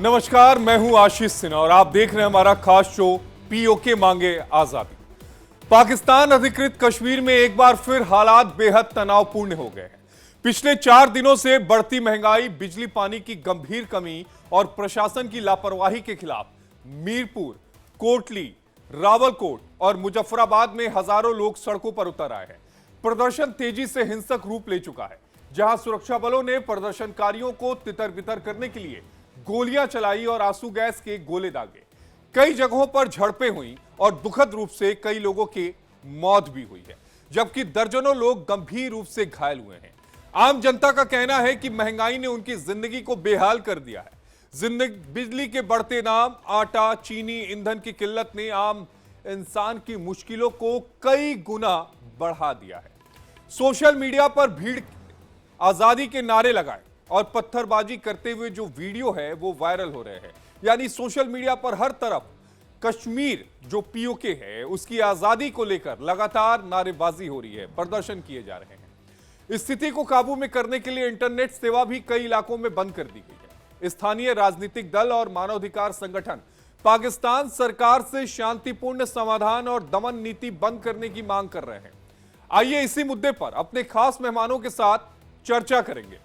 नमस्कार, मैं हूं आशीष सिन्हा और आप देख रहे हैं हमारा खास शो पीओके मांगे आजादी। पाकिस्तान अधिकृत कश्मीर में एक बार फिर हालात बेहद तनावपूर्ण हो गए हैं। पिछले 4 दिनों से बढ़ती महंगाई, बिजली पानी की गंभीर कमी और प्रशासन की लापरवाही के खिलाफ मीरपुर, कोटली, रावलकोट और मुजफ्फराबाद में हजारों लोग सड़कों पर उतर आए हैं। प्रदर्शन तेजी से हिंसक रूप ले चुका है, जहां सुरक्षा बलों ने प्रदर्शनकारियों को तितर-बितर करने के लिए गोलियां चलाई और आंसू गैस के गोले दागे। कई जगहों पर झड़पें हुई और दुखद रूप से कई लोगों की मौत भी हुई है, जबकि दर्जनों लोग गंभीर रूप से घायल हुए हैं। आम जनता का कहना है कि महंगाई ने उनकी जिंदगी को बेहाल कर दिया है। बिजली के बढ़ते दाम, आटा, चीनी, ईंधन की किल्लत ने आम इंसान की मुश्किलों को कई गुना बढ़ा दिया है। सोशल मीडिया पर भीड़ आजादी के नारे लगाए और पत्थरबाजी करते हुए जो वीडियो है वो वायरल हो रहे हैं। यानी सोशल मीडिया पर हर तरफ कश्मीर जो पीओके है उसकी आजादी को लेकर लगातार नारेबाजी हो रही है, प्रदर्शन किए जा रहे हैं। स्थिति को काबू में करने के लिए इंटरनेट सेवा भी कई इलाकों में बंद कर दी गई है। स्थानीय राजनीतिक दल और मानवाधिकार संगठन पाकिस्तान सरकार से शांतिपूर्ण समाधान और दमन नीति बंद करने की मांग कर रहे हैं। आइए इसी मुद्दे पर अपने खास मेहमानों के साथ चर्चा करेंगे,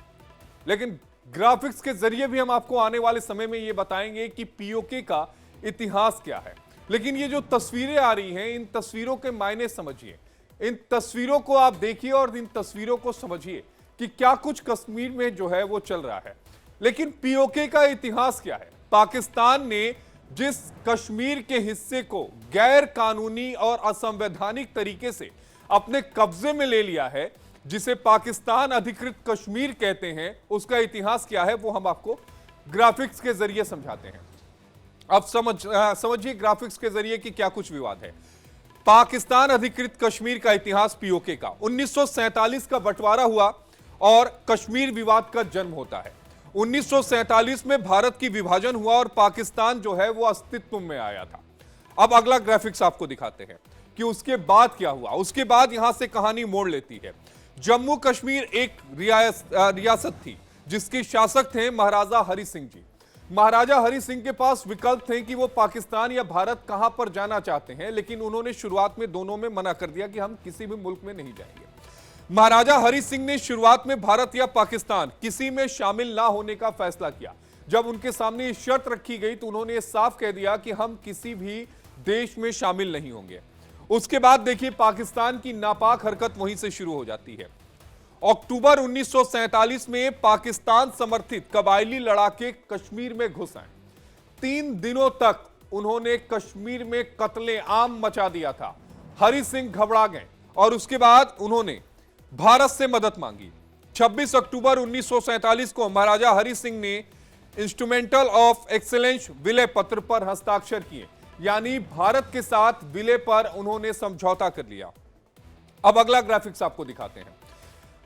लेकिन ग्राफिक्स के जरिए भी हम आपको आने वाले समय में यह बताएंगे कि पीओके का इतिहास क्या है। लेकिन ये जो तस्वीरें आ रही हैं, इन तस्वीरों के मायने समझिए, इन तस्वीरों को आप देखिए और इन तस्वीरों को समझिए कि क्या कुछ कश्मीर में जो है वो चल रहा है। लेकिन पीओके का इतिहास क्या है? पाकिस्तान ने जिस कश्मीर के हिस्से को गैर कानूनी और असंवैधानिक तरीके से अपने कब्जे में ले लिया है, जिसे पाकिस्तान अधिकृत कश्मीर कहते हैं, उसका इतिहास क्या है वो हम आपको ग्राफिक्स के जरिए समझाते हैं। अब समझिए ग्राफिक्स के जरिए कि क्या कुछ विवाद है। पाकिस्तान अधिकृत कश्मीर का इतिहास पीओके का 1947 का बंटवारा हुआ और कश्मीर विवाद का जन्म होता है। 1947 में भारत की विभाजन हुआ और पाकिस्तान जो है वो अस्तित्व में आया था। अब अगला ग्राफिक्स आपको दिखाते हैं कि उसके बाद क्या हुआ। उसके बाद यहां से कहानी मोड़ लेती है। जम्मू कश्मीर एक रियासत थी जिसके शासक थे महाराजा हरि सिंह जी। महाराजा हरि सिंह के पास विकल्प थे कि वो पाकिस्तान या भारत कहां पर जाना चाहते हैं, लेकिन उन्होंने शुरुआत में दोनों में मना कर दिया कि हम किसी भी मुल्क में नहीं जाएंगे। महाराजा हरि सिंह ने शुरुआत में भारत या पाकिस्तान किसी में शामिल ना होने का फैसला किया। जब उनके सामने ये शर्त रखी गई तो उन्होंने साफ कह दिया कि हम किसी भी देश में शामिल नहीं होंगे। उसके बाद देखिए पाकिस्तान की नापाक हरकत वहीं से शुरू हो जाती है। अक्टूबर 1947 में पाकिस्तान समर्थित कबायली लड़ाके कश्मीर में घुस आए। 3 दिनों तक उन्होंने कश्मीर में कत्ले आम मचा दिया था। हरि सिंह घबरा गए और उसके बाद उन्होंने भारत से मदद मांगी। 26 अक्टूबर 1947 को महाराजा हरि सिंह ने इंस्ट्रूमेंटल ऑफ एक्सीलेंस विलय पत्र पर हस्ताक्षर किए, यानी भारत के साथ विलय पर उन्होंने समझौता कर लिया। अब अगला ग्राफिक्स आपको दिखाते हैं।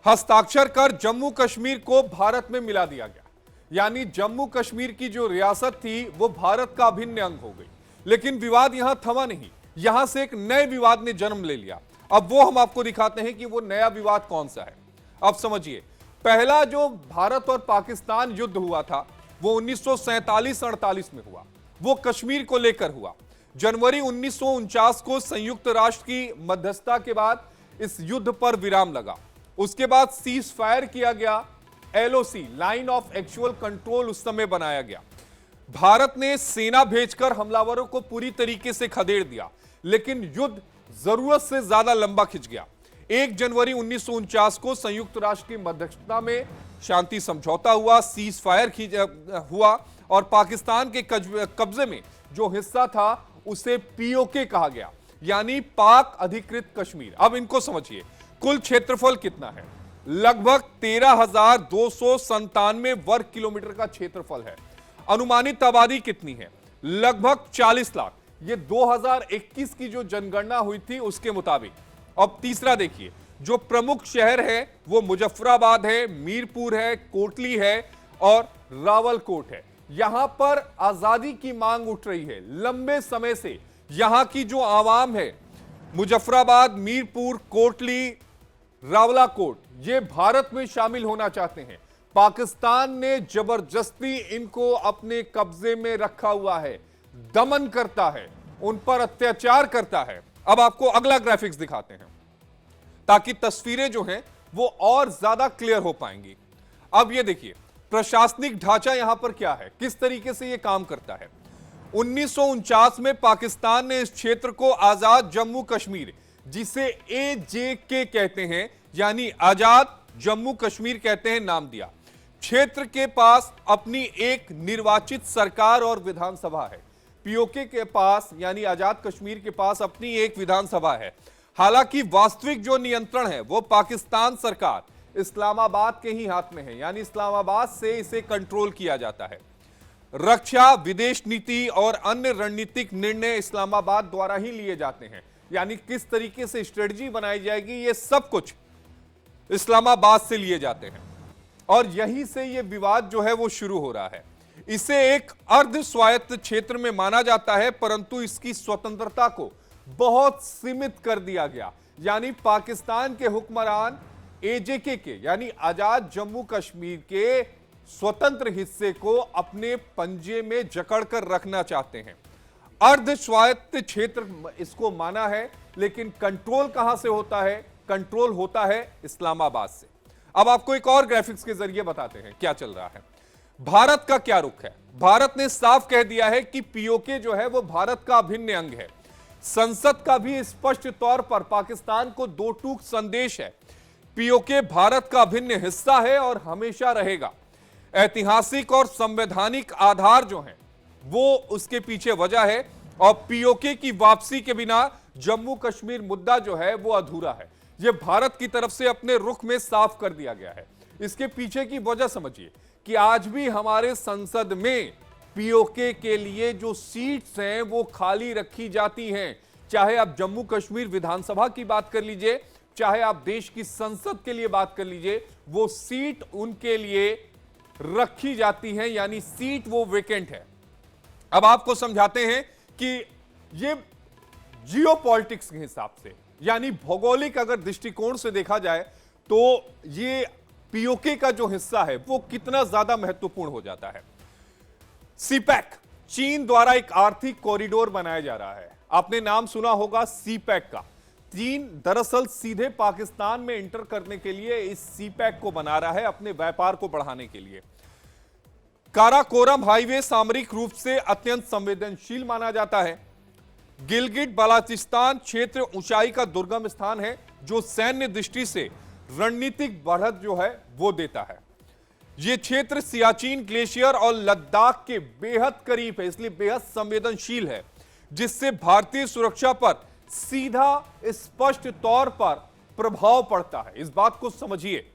हस्ताक्षर कर जम्मू कश्मीर को भारत में मिला दिया गया, यानी जम्मू कश्मीर की जो रियासत थी वो भारत का अभिन्न अंग हो गई। लेकिन विवाद यहां थमा नहीं, यहां से एक नए विवाद ने जन्म ले लिया। अब वो हम आपको दिखाते हैं कि वो नया विवाद कौन सा है। अब समझिए, पहला जो भारत और पाकिस्तान युद्ध हुआ था वो 1947-48 में हुआ। वो कश्मीर को लेकर हुआ। जनवरी 1949 को संयुक्त राष्ट्र की मध्यस्थता के बाद इस युद्ध पर विराम लगा। उसके बाद सीज फायर किया गया। LOC, line of actual control, उस समय बनाया गया। भारत ने सेना भेजकर हमलावरों को पूरी तरीके से खदेड़ दिया, लेकिन युद्ध जरूरत से ज्यादा लंबा खिंच गया। 1 जनवरी 1949 को संयुक्त राष्ट्र की मध्यस्थता में शांति समझौता हुआ, सीज फायर हुआ और पाकिस्तान के कब्जे में जो हिस्सा था उसे पीओके कहा गया, यानी पाक अधिकृत कश्मीर। अब इनको समझिए, कुल क्षेत्रफल कितना है? लगभग 13,297 वर्ग किलोमीटर का क्षेत्रफल है। अनुमानित आबादी कितनी है? लगभग 40 लाख। ये 2021 की जो जनगणना हुई थी उसके मुताबिक। अब तीसरा देखिए, जो प्रमुख शहर है वो मुजफ्फराबाद है, मीरपुर है, कोटली है और रावलकोट है। यहां पर आजादी की मांग उठ रही है लंबे समय से। यहां की जो आवाम है, मुजफ्फराबाद, मीरपुर, कोटली, रावलाकोट, ये भारत में शामिल होना चाहते हैं। पाकिस्तान ने जबरदस्ती इनको अपने कब्जे में रखा हुआ है, दमन करता है, उन पर अत्याचार करता है। अब आपको अगला ग्राफिक्स दिखाते हैं ताकि तस्वीरें जो हैं वो और ज्यादा क्लियर हो पाएंगी। अब ये देखिए प्रशासनिक ढांचा यहां पर क्या है, किस तरीके से ये काम करता है। 1949 में पाकिस्तान ने इस क्षेत्र को आजाद जम्मू कश्मीर, जिसे AJK कहते हैं, यानी आजाद जम्मू कश्मीर कहते हैं, नाम दिया। क्षेत्र के पास अपनी एक निर्वाचित सरकार और विधानसभा है। POK के पास यानी आजाद कश्मीर के पास अपनी एक विधानसभा है। हालांकि वास्तविक जो नियंत्रण है वो पाकिस्तान सरकार इस्लामाबाद के ही हाथ में है, यानी इस्लामाबाद से इसे कंट्रोल किया जाता है। रक्षा, विदेश नीति और अन्य रणनीतिक निर्णय इस्लामाबाद द्वारा ही लिए जाते हैं, यानी किस तरीके से स्ट्रेटजी बनाई जाएगी ये सब कुछ इस्लामाबाद से लिए जाते हैं। और यहीं से ये विवाद जो है वो शुरू हो रहा है। इसे एक अर्ध स्वायत्त क्षेत्र में माना जाता है, परंतु इसकी स्वतंत्रता को बहुत सीमित कर दिया गया, यानी पाकिस्तान के हुक्मरान AJK के यानी आजाद जम्मू कश्मीर के स्वतंत्र हिस्से को अपने पंजे में जकड़कर रखना चाहते हैं। अर्ध स्वायत्त क्षेत्र इसको माना है, लेकिन कंट्रोल कहां से होता है? कंट्रोल होता है इस्लामाबाद से। अब आपको एक और ग्राफिक्स के जरिए बताते हैं क्या चल रहा है। भारत का क्या रुख है? भारत ने साफ कह दिया है कि POK जो है वो भारत का अभिन्न अंग है। संसद का भी स्पष्ट तौर पर पाकिस्तान को दो टूक संदेश है। POK भारत का अभिन्न हिस्सा है और हमेशा रहेगा। ऐतिहासिक और संवैधानिक आधार जो हैं वो उसके पीछे वजह है, और POK की वापसी के बिना जम्मू कश्मीर मुद्दा जो है वो अधूरा है। यह भारत की तरफ से अपने रुख में साफ कर दिया गया है। इसके पीछे की वजह समझिए कि आज भी हमारे संसद में POK के लिए जो सीट्स हैं वो खाली रखी जाती हैं। चाहे आप जम्मू कश्मीर विधानसभा की बात कर लीजिए, चाहे आप देश की संसद के लिए बात कर लीजिए, वो सीट उनके लिए रखी जाती है, यानी सीट वो वेकेंट है। अब आपको समझाते हैं कि ये जियोपॉलिटिक्स के हिसाब से, यानी भौगोलिक अगर दृष्टिकोण से देखा जाए तो ये POK का जो हिस्सा है वो कितना ज्यादा महत्वपूर्ण हो जाता है। CPEC, चीन द्वारा एक आर्थिक कॉरिडोर बनाया जा रहा है। आपने नाम सुना होगा CPEC का। चीन दरअसल सीधे पाकिस्तान में इंटर करने के लिए इस CPEC को बना रहा है, अपने व्यापार को बढ़ाने के लिए। काराकोरम हाईवे सामरिक रूप से अत्यंत संवेदनशील माना जाता है। गिलगिट बाल्टिस्तान क्षेत्र ऊंचाई का दुर्गम स्थान है, जो सैन्य दृष्टि से रणनीतिक बढ़त जो है वो देता है। यह क्षेत्र सियाचिन ग्लेशियर और लद्दाख के बेहद करीब है, इसलिए बेहद संवेदनशील है, जिससे भारतीय सुरक्षा पर सीधा स्पष्ट तौर पर प्रभाव पड़ता है। इस बात को समझिए।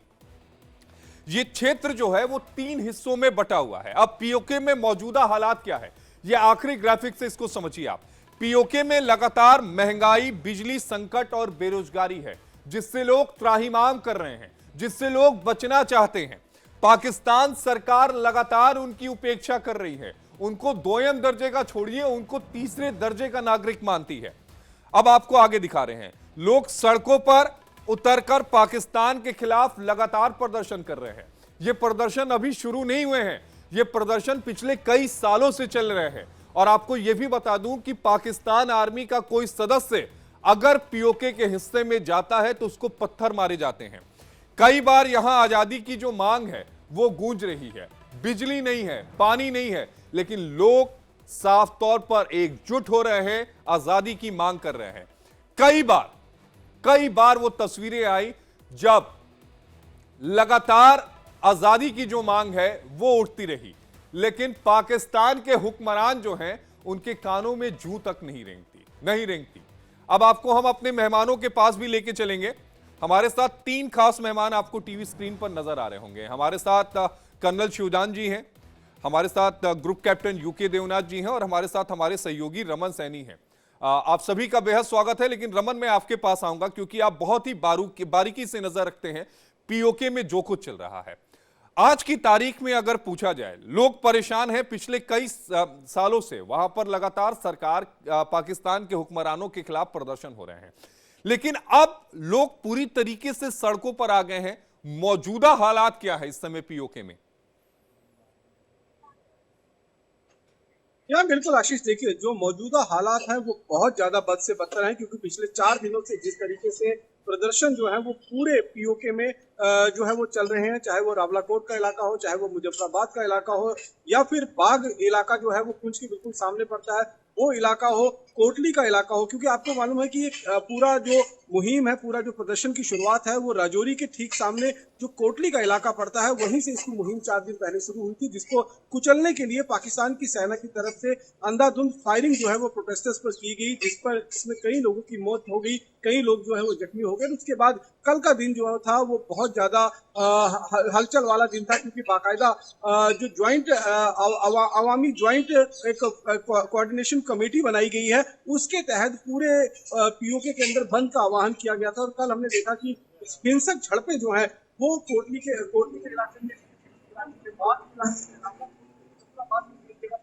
यह क्षेत्र जो है वो 3 हिस्सों में बटा हुआ है। अब POK में मौजूदा हालात क्या है, यह आखिरी ग्राफिक से इसको समझिए आप। POK में लगातार महंगाई, बिजली संकट और बेरोजगारी है, जिससे लोग त्राहिमाम कर रहे हैं, जिससे लोग बचना चाहते हैं। पाकिस्तान सरकार लगातार उनकी उपेक्षा कर रही है, उनको 2ym दर्जे का छोड़िए, उनको 3रे दर्जे का नागरिक मानती है। अब आपको आगे दिखा रहे हैं, लोग सड़कों पर उतरकर पाकिस्तान के खिलाफ लगातार प्रदर्शन कर रहे हैं। ये प्रदर्शन अभी शुरू नहीं हुए हैं, ये प्रदर्शन पिछले कई सालों से चल रहे हैं। और आपको यह भी बता दूं कि पाकिस्तान आर्मी का कोई सदस्य अगर POK के हिस्से में जाता है तो उसको पत्थर मारे जाते हैं। कई बार यहां आजादी की जो मांग है वो गूंज रही है। बिजली नहीं है, पानी नहीं है, लेकिन लोग साफ तौर पर एकजुट हो रहे हैं, आजादी की मांग कर रहे हैं। कई बार वो तस्वीरें आई जब लगातार आजादी की जो मांग है वो उठती रही, लेकिन पाकिस्तान के हुक्मरान जो हैं उनके कानों में जूं तक नहीं रेंगती। अब आपको हम अपने मेहमानों के पास भी लेके चलेंगे। हमारे साथ 3 खास मेहमान आपको टीवी स्क्रीन पर नजर आ रहे होंगे। हमारे साथ कर्नल शिवदान जी हैं, हमारे साथ ग्रुप कैप्टन UK देवनाथ जी हैं, और हमारे साथ हमारे सहयोगी रमन सैनी हैं। आप सभी का बेहद स्वागत है। लेकिन रमन, मैं आपके पास आऊंगा क्योंकि आप बहुत ही बारीकी से नजर रखते हैं POK में जो कुछ चल रहा है। आज की तारीख में अगर पूछा जाए, लोग परेशान हैं पिछले कई सालों से, वहां पर लगातार सरकार पाकिस्तान के हुक्मरानों के खिलाफ प्रदर्शन हो रहे हैं, लेकिन अब लोग पूरी तरीके से सड़कों पर आ गए हैं। मौजूदा हालात क्या है इस समय पीओके में? यहाँ बिल्कुल आशीष, देखिए जो मौजूदा हालात हैं वो बहुत ज्यादा बद से बदतर हैं, क्योंकि पिछले 4 दिनों से जिस तरीके से प्रदर्शन जो है वो पूरे पीओके में जो है वो चल रहे हैं, चाहे वो रावलाकोट का इलाका हो, चाहे वो मुजफ्फराबाद का इलाका हो, या फिर बाग इलाका जो है वो पुंछ के बिल्कुल सामने पड़ता है वो इलाका हो, कोटली का इलाका हो, क्योंकि आपको मालूम है कि ये पूरा जो मुहिम है, पूरा जो प्रदर्शन की शुरुआत है वो राजौरी के ठीक सामने जो कोटली का इलाका पड़ता है वहीं से इसकी मुहिम 4 दिन पहले शुरू हुई थी, जिसको कुचलने के लिए पाकिस्तान की सेना की तरफ से अंधाधुंध फायरिंग जो है वो प्रोटेस्टर्स पर की गई, जिसमें कई लोगों की मौत हो गई, कई लोग जो है वो जख्मी हो गए। उसके बाद कल का दिन जो था वो बहुत ज्यादा हलचल वाला दिन था, क्योंकि बाकायदा जो ज्वाइंट अवामी ज्वाइंट एक कोऑर्डिनेशन कमेटी बनाई गई है, उसके तहत पूरे पीओके के अंदर बंद का आह्वान किया गया था। और कल हमने देखा कि हिंसक झड़पें जो है वो कोटली के इलाके में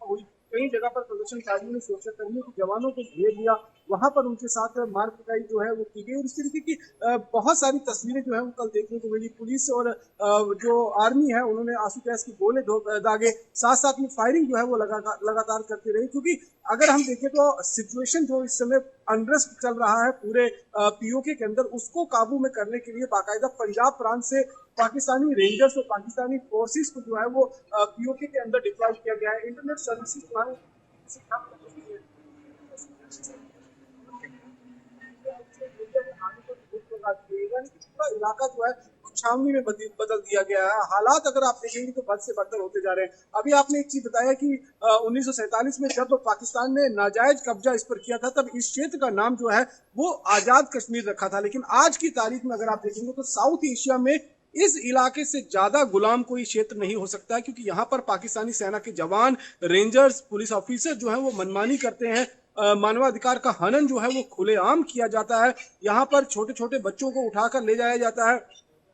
हुई। कई जगह पर प्रदर्शनकारियों ने सुरक्षाकर्मियों के जवानों को घेर लिया, वहां पर उनके साथ मार पिटाई जो है वो की गई। और इस तरीके की बहुत सारी तस्वीरें जो है वो कल देखने को मिली। पुलिस और जो आर्मी है उन्होंने आंसू गैस के गोले दागे, साथ साथ में फायरिंग जो है वो लगातार करती रही, क्योंकि अगर हम देखें तो सिचुएशन जो इस समय अनरेस्ट चल रहा है पूरे पीओके के अंदर, उसको काबू में करने के लिए बाकायदा पंजाब प्रांत से पाकिस्तानी रेंजर्स और पाकिस्तानी फोर्सेस को जो है वो पीओके के अंदर डिप्लॉय किया गया है। इंटरनेट सर्विसेज जो है पूरा इलाका जो है छावनी में बदल दिया गया है। हालात अगर आप देखेंगे तो बद से बदतर होते जा रहे हैं। अभी आपने एक चीज बताया कि 1947 में जब पाकिस्तान ने नाजायज कब्जा इस पर किया था, तब इस क्षेत्र का नाम जो है वो आजाद कश्मीर रखा था। लेकिन आज की तारीख में अगर आप देखेंगे तो साउथ एशिया में इस इलाके से ज्यादा गुलाम कोई क्षेत्र नहीं हो सकता है, क्योंकि यहाँ पर पाकिस्तानी सेना के जवान, रेंजर्स, पुलिस ऑफिसर जो है वो मनमानी करते हैं। मानवाधिकार का हनन जो है वो खुलेआम किया जाता है। यहाँ पर छोटे छोटे बच्चों को उठाकर ले जाया जाता है,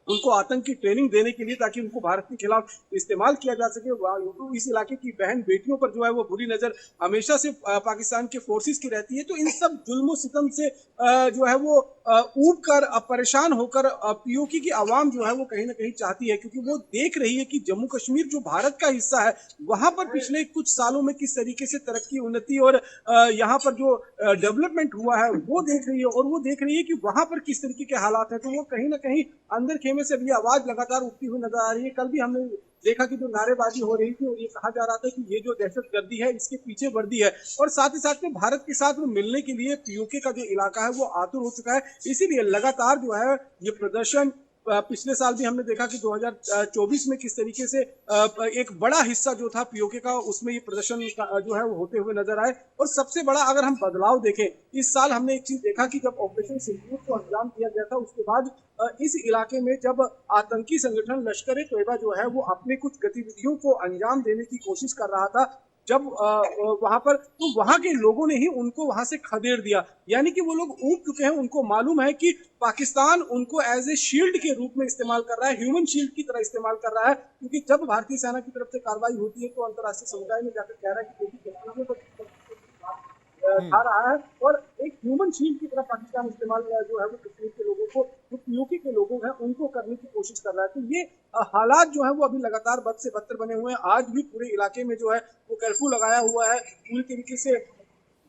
उनको आतंकी ट्रेनिंग देने के लिए, ताकि उनको भारत के खिलाफ इस्तेमाल किया जा सके। इस इलाके की बहन बेटियों पर जो है वो बुरी नजर हमेशा से पाकिस्तान के फोर्सेस की रहती है। तो इन सब जुल्म सितम से जो है वो ऊब कर परेशान होकर पीओके की आवाम जो है वो कहीं ना कहीं चाहती है, क्योंकि वो देख रही है कि जम्मू कश्मीर जो भारत का हिस्सा है, वहां पर पिछले कुछ सालों में किस तरीके से तरक्की, उन्नति और यहाँ पर जो डेवलपमेंट हुआ है वो देख रही है, और वो देख रही है कि वहां पर किस तरीके के हालात है। तो वो कहीं ना कहीं अंदर खेमे से भी आवाज लगातार उठती हुई नजर आ रही है। कल भी हमने देखा कि जो नारेबाजी हो रही थी और ये कहा जा रहा था कि ये जो दहशतगर्दी है इसके पीछे वर्दी है, और साथ ही साथ में भारत के साथ में मिलने के लिए पीओके का जो इलाका है वो आतुर हो चुका है। इसीलिए लगातार जो है ये प्रदर्शन, पिछले साल भी हमने देखा कि 2024 में किस तरीके से एक बड़ा हिस्सा जो था पीओके का, उसमें ये प्रदर्शन जो है वो होते हुए नजर आए। और सबसे बड़ा अगर हम बदलाव देखें, इस साल हमने एक चीज देखा कि जब ऑपरेशन सिंदूर को अंजाम दिया गया था, उसके बाद इस इलाके में जब आतंकी संगठन लश्कर ए तोयबा जो है वो अपने कुछ गतिविधियों को अंजाम देने की कोशिश कर रहा था, जब वहां पर, तो वहां के लोगों ने ही उनको वहां से खदेड़ दिया। यानी कि वो लोग ऊब चुके हैं, उनको मालूम है कि पाकिस्तान उनको एज ए शील्ड के रूप में इस्तेमाल कर रहा है, ह्यूमन शील्ड की तरह इस्तेमाल कर रहा है। क्योंकि जब भारतीय सेना की तरफ से कार्रवाई होती है तो अंतर्राष्ट्रीय समुदाय में जाकर कह रहा है कि खा रहा है, और एक ह्यूमन शील्ड की तरह पाकिस्तान इस्तेमाल जो है वो कश्मीर के लोगों को, जो पीओके के लोग हैं उनको करने की कोशिश कर रहा है। तो ये हालात जो है वो अभी लगातार बद से बदतर बने हुए हैं। आज भी पूरे इलाके में जो है वो कर्फ्यू लगाया हुआ है, पूरी तरीके से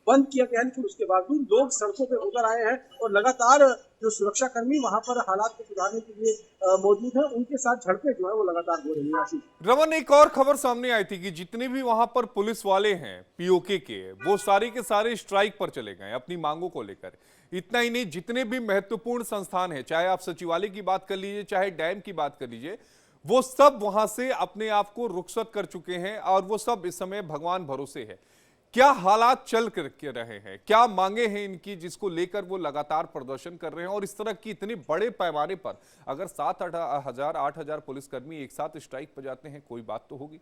बंद किया गया है, लेकिन उसके बावजूद लोग सड़कों पर उतर आए हैं, और लगातार जो सुरक्षाकर्मी वहां पर हालात को सुधारने के लिए मौजूद हैं, उनके साथ झड़पें जो है वो लगातार हो रही है। रमन, एक और खबर सामने आई थी कि जितने भी वहां पर पुलिस वाले हैं पीओके के, वो सारे के सारे स्ट्राइक पर चले गए अपनी मांगों को लेकर। इतना ही नहीं, जितने भी महत्वपूर्ण संस्थान हैं, चाहे आप सचिवालय की बात कर लीजिए, चाहे डैम की बात कर लीजिए, वो सब वहां से अपने आप को रुखसत कर चुके हैं, और वो सब इस समय भगवान भरोसे है। क्या हालात चल कर के रहे हैं, क्या मांगे हैं इनकी, जिसको लेकर वो लगातार प्रदर्शन कर रहे हैं? और इस तरह की इतने बड़े पैमाने पर अगर 7-8 हजार पुलिसकर्मी एक साथ स्ट्राइक पर जाते हैं, कोई बात तो होगी।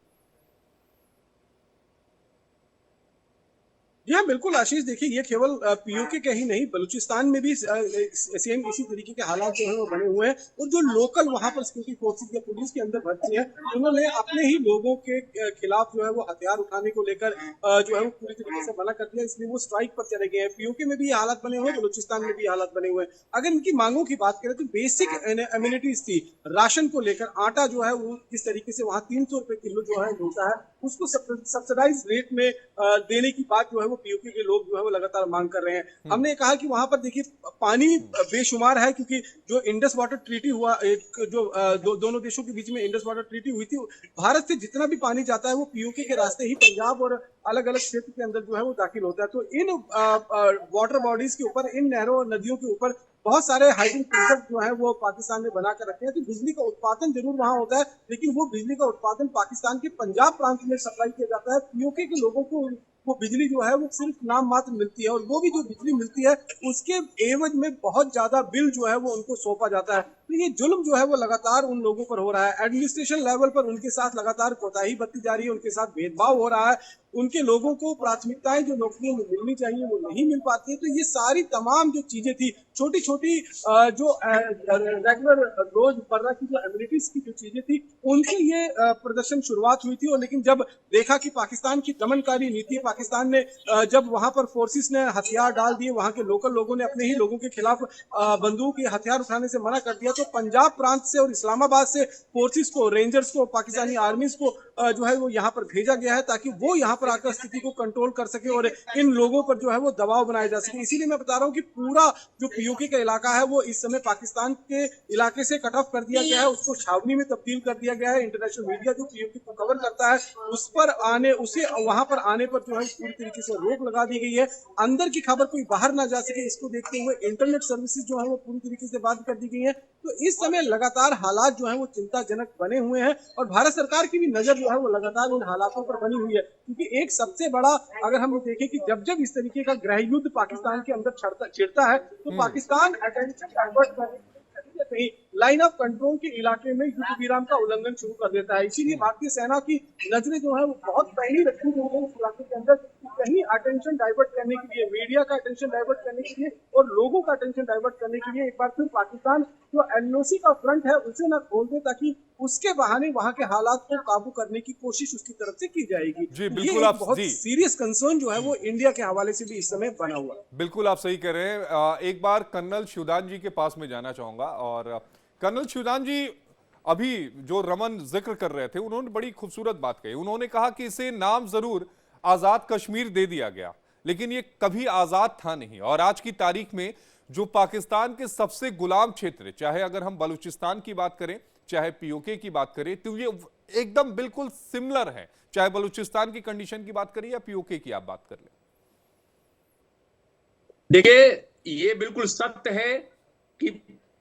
यह बिल्कुल आशीष, देखिए ये केवल पीओके के ही नहीं, बलूचिस्तान में भी सेम इसी तरीके के हालात जो है वो बने हुए हैं। और जो लोकल वहां पर सिक्योरिटी फोर्सेस या पुलिस के अंदर भर्ती है, उन्होंने अपने ही लोगों के खिलाफ जो है वो हथियार उठाने को लेकर जो है वो पूरी तरीके से मना कर दिया, इसलिए वो स्ट्राइक पर चले गए हैं। पीओके में भी ये हालात बने हुए हैं, बलूचिस्तान में भी हालात बने हुए हैं। अगर इनकी मांगों की बात करें तो बेसिक एम्यूनिटीज थी, राशन को लेकर आटा जो है वो जिस तरीके से वहां 300 रुपए किलो जो है मिलता है, उसको सब्सिडाइज रेट में देने की बात जो है वो पीओके के लोग जो है वो लगातार मांग कर रहे हैं। हमने कहा कि वहां पर देखिए पानी बेशुमार है, क्योंकि जो इंडस वाटर ट्रीटी हुआ, एक जो दोनों देशों के बीच में इंडस वाटर ट्रीटी हुई थी, भारत से जितना भी पानी जाता है वो पीओके के रास्ते ही पंजाब और अलग अलग क्षेत्र के अंदर जो है वो दाखिल होता है। तो इन वाटर बॉडीज के ऊपर, इन नहरों नदियों के ऊपर बहुत सारे हाइड्रो प्रोजेक्ट जो है वो पाकिस्तान ने बनाकर रखे हैं। तो बिजली का उत्पादन जरूर वहां होता है, लेकिन वो बिजली का उत्पादन पाकिस्तान के पंजाब प्रांत में सप्लाई किया जाता है। पीओके के लोगों को वो बिजली जो है वो सिर्फ नाम मात्र मिलती है, और वो भी जो बिजली मिलती है उसके एवज में बहुत ज्यादा बिल जो है वो उनको सौंपा जाता है। तो ये जुल्म जो है वो लगातार उन लोगों पर हो रहा है। एडमिनिस्ट्रेशन लेवल पर उनके साथ लगातार कोताही बरती जा रही है, उनके साथ भेदभाव हो रहा है, उनके लोगों को प्राथमिकताएं जो नौकरियों में मिलनी चाहिए वो नहीं मिल पाती है। तो ये सारी तमाम जो चीजें थी, छोटी छोटी जो रेगुलर रोजमर्रा की जो एम्यूनिटीज की जो चीजें थी, उनसे ये प्रदर्शन शुरुआत हुई थी। और लेकिन जब देखा कि पाकिस्तान की दमनकारी नीति, पाकिस्तान ने जब वहां पर फोर्सेस ने हथियार डाल दिए, वहां के लोकल लोगों ने अपने ही लोगों के खिलाफ बंदूक या हथियार उठाने से मना कर दिया, तो पंजाब प्रांत से और इस्लामाबाद से फोर्सेस को, रेंजर्स को, पाकिस्तानी आर्मीज को जो है वो यहाँ पर भेजा गया है, ताकि वो यहाँ पर आकर स्थिति को कंट्रोल कर सके और इन लोगों पर जो है वो दबाव बनाया जा सके। इसीलिए मैं बता रहा हूँ कि पूरा जो पीओके का इलाका है वो इस समय पाकिस्तान के इलाके से कट ऑफ कर दिया गया है, उसको छावनी में तब्दील कर दिया गया है। इंटरनेशनल मीडिया जो पीओके को कवर करता है उस पर आने, उसे वहां पर आने पर जो है पूरी तरीके से रोक लगा दी गई है। अंदर की खबर कोई बाहर ना जा सके, इसको देखते हुए इंटरनेट सर्विसेज जो है वो पूरी तरीके से बंद कर दी गई है। तो इस समय लगातार हालात जो है वो चिंताजनक बने हुए हैं, और भारत सरकार की भी नजर जो है वो लगातार इन हालातों पर बनी हुई है। क्योंकि एक सबसे बड़ा, अगर हम देखें कि जब जब इस तरीके का गृह युद्ध पाकिस्तान के अंदर छिड़ता है, तो पाकिस्तान अटेंशन डाइवर्ट करने के लिए लाइन ऑफ कंट्रोल के इलाके में युद्ध विराम का उल्लंघन शुरू कर देता है। इसीलिए भारतीय सेना की नजरें जो है वो बहुत पहले रखी हुई है उस इलाके के अंदर, कहीं अटेंशन डाइवर्ट करने के लिए, मीडिया का अटेंशन डाइवर्ट करने के लिए और लोगों का अटेंशन डाइवर्ट करने के लिए एक बार फिर पाकिस्तान जो एलओसी का फ्रंट है उसे ना खोल दे, ताकि उसके बहाने वहां के हालात को काबू करने की कोशिश उसकी तरफ से की जाएगी। जी तो बिल्कुल, ये आप बहुत जी सीरियस कंसर्न जो है वो इंडिया के हवाले से भी इस समय बना हुआ है। बिल्कुल आप सही कह रहे हैं। एक बार कर्नल शिवदान जी के पास में जाना चाहूंगा। और कर्नल शिवदान जी, अभी जो रमन जिक्र कर रहे थे, उन्होंने बड़ी खूबसूरत बात कही। उन्होंने कहा कि इसे नाम जरूर आजाद कश्मीर दे दिया गया, लेकिन ये कभी आजाद था नहीं। और आज की तारीख में जो पाकिस्तान के सबसे गुलाम क्षेत्र, चाहे अगर हम बलूचिस्तान की बात करें, चाहे पीओके की बात करें, तो ये एकदम बिल्कुल सिमिलर है। चाहे बलूचिस्तान की कंडीशन की बात करें या पीओके की आप बात कर लें। देखिए, ये बिल्कुल सत्य है कि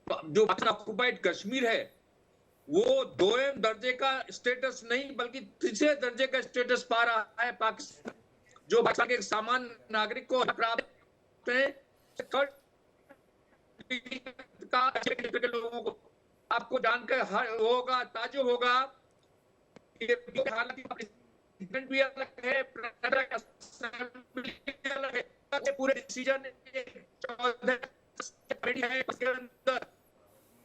जो ऑक्युपाइड कश्मीर है वो 2वें दर्जे का स्टेटस नहीं बल्कि 3रे दर्जे का स्टेटस पा रहा है पाकिस्तान, जो पाकिस्तान के सामान्य नागरिक को प्राप्त है। के लोगों को आपको जानकर होगा, ताजुब होगा, भी अलग है, अलग है, पूरे डिसीजन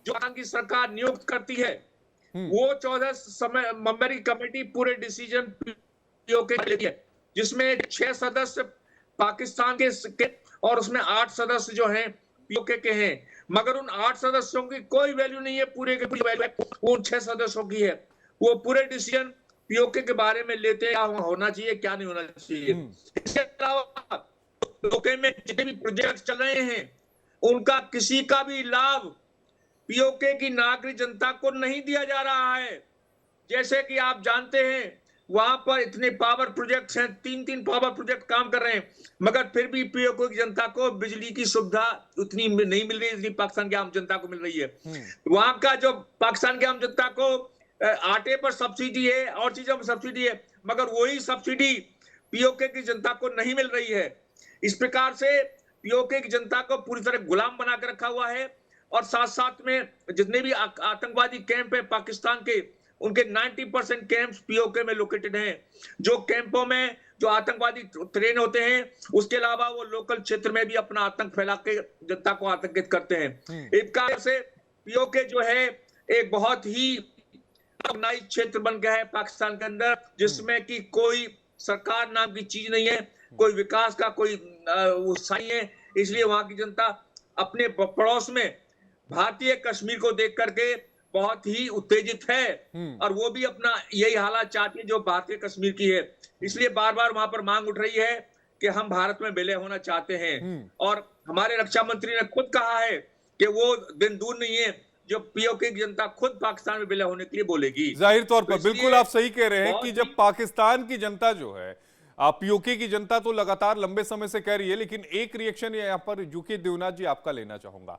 जो की सरकार नियुक्त करती है वो 14 मेंबरी कमेटी पूरे डिसीजन पीओके लेती है, जिसमें 6 सदस्य पाकिस्तान के और उसमें 8 सदस्य जो हैं पीओके के हैं। मगर उन 8 सदस्यों की कोई वैल्यू नहीं है, पूरे के पूरी वैल्यू उन 6 सदस्यों की है। वो पूरे डिसीजन पीओके के बारे में लेते हैं, क्या होना चाहिए क्या नहीं होना चाहिए। इसके अलावा पीओके में जितने भी प्रोजेक्ट चल रहे हैं उनका किसी का भी लाभ पीओके की नागरिक जनता को नहीं दिया जा रहा है। जैसे कि आप जानते हैं वहां पर इतने पावर प्रोजेक्ट्स हैं, 3 पावर प्रोजेक्ट काम कर रहे हैं, मगर फिर भी पीओके की जनता को बिजली की सुविधा उतनी नहीं मिल रही जितनी पाकिस्तान की आम जनता को मिल रही है। वहां का जो पाकिस्तान की आम जनता को आटे पर सब्सिडी है और चीजों पर सब्सिडी है, मगर वही सब्सिडी पीओके की जनता को नहीं मिल रही है। इस प्रकार से पीओके की जनता को पूरी तरह गुलाम बना के रखा हुआ है। और साथ साथ में जितने भी आतंकवादी कैंप है पाकिस्तान के, उनके 90% कैंप्स पीओके में लोकेटेड हैं। जो कैंपों में जो आतंकवादी ट्रेन होते हैं, उसके अलावा वो लोकल क्षेत्र में भी अपना आतंक फैला के जनता को आतंकित करते हैं। इस कारण से पीओके जो है एक बहुत ही ऑर्गेनाइज क्षेत्र बन गया है पाकिस्तान के अंदर, जिसमें कि कोई सरकार नाम की चीज नहीं है, कोई विकास का कोई उत्साह नहीं है। इसलिए वहां की जनता अपने पड़ोस में भारतीय कश्मीर को देख करके बहुत ही उत्तेजित है, और वो भी अपना यही हालात चाहती है जो भारतीय कश्मीर की है। इसलिए बार बार वहां पर मांग उठ रही है कि हम भारत में विलय होना चाहते हैं, और हमारे रक्षा मंत्री ने खुद कहा है कि वो दिन दूर नहीं है जो पीओके की जनता खुद पाकिस्तान में विलय होने के लिए बोलेगी। जाहिर तौर पर तो बिल्कुल आप सही कह रहे हैं बहुत कि ही- जब पाकिस्तान की जनता जो है, पीओके की जनता तो लगातार लंबे समय से कह रही है, लेकिन एक रिएक्शन यहाँ पर यूके देवनाथ जी आपका लेना चाहूंगा।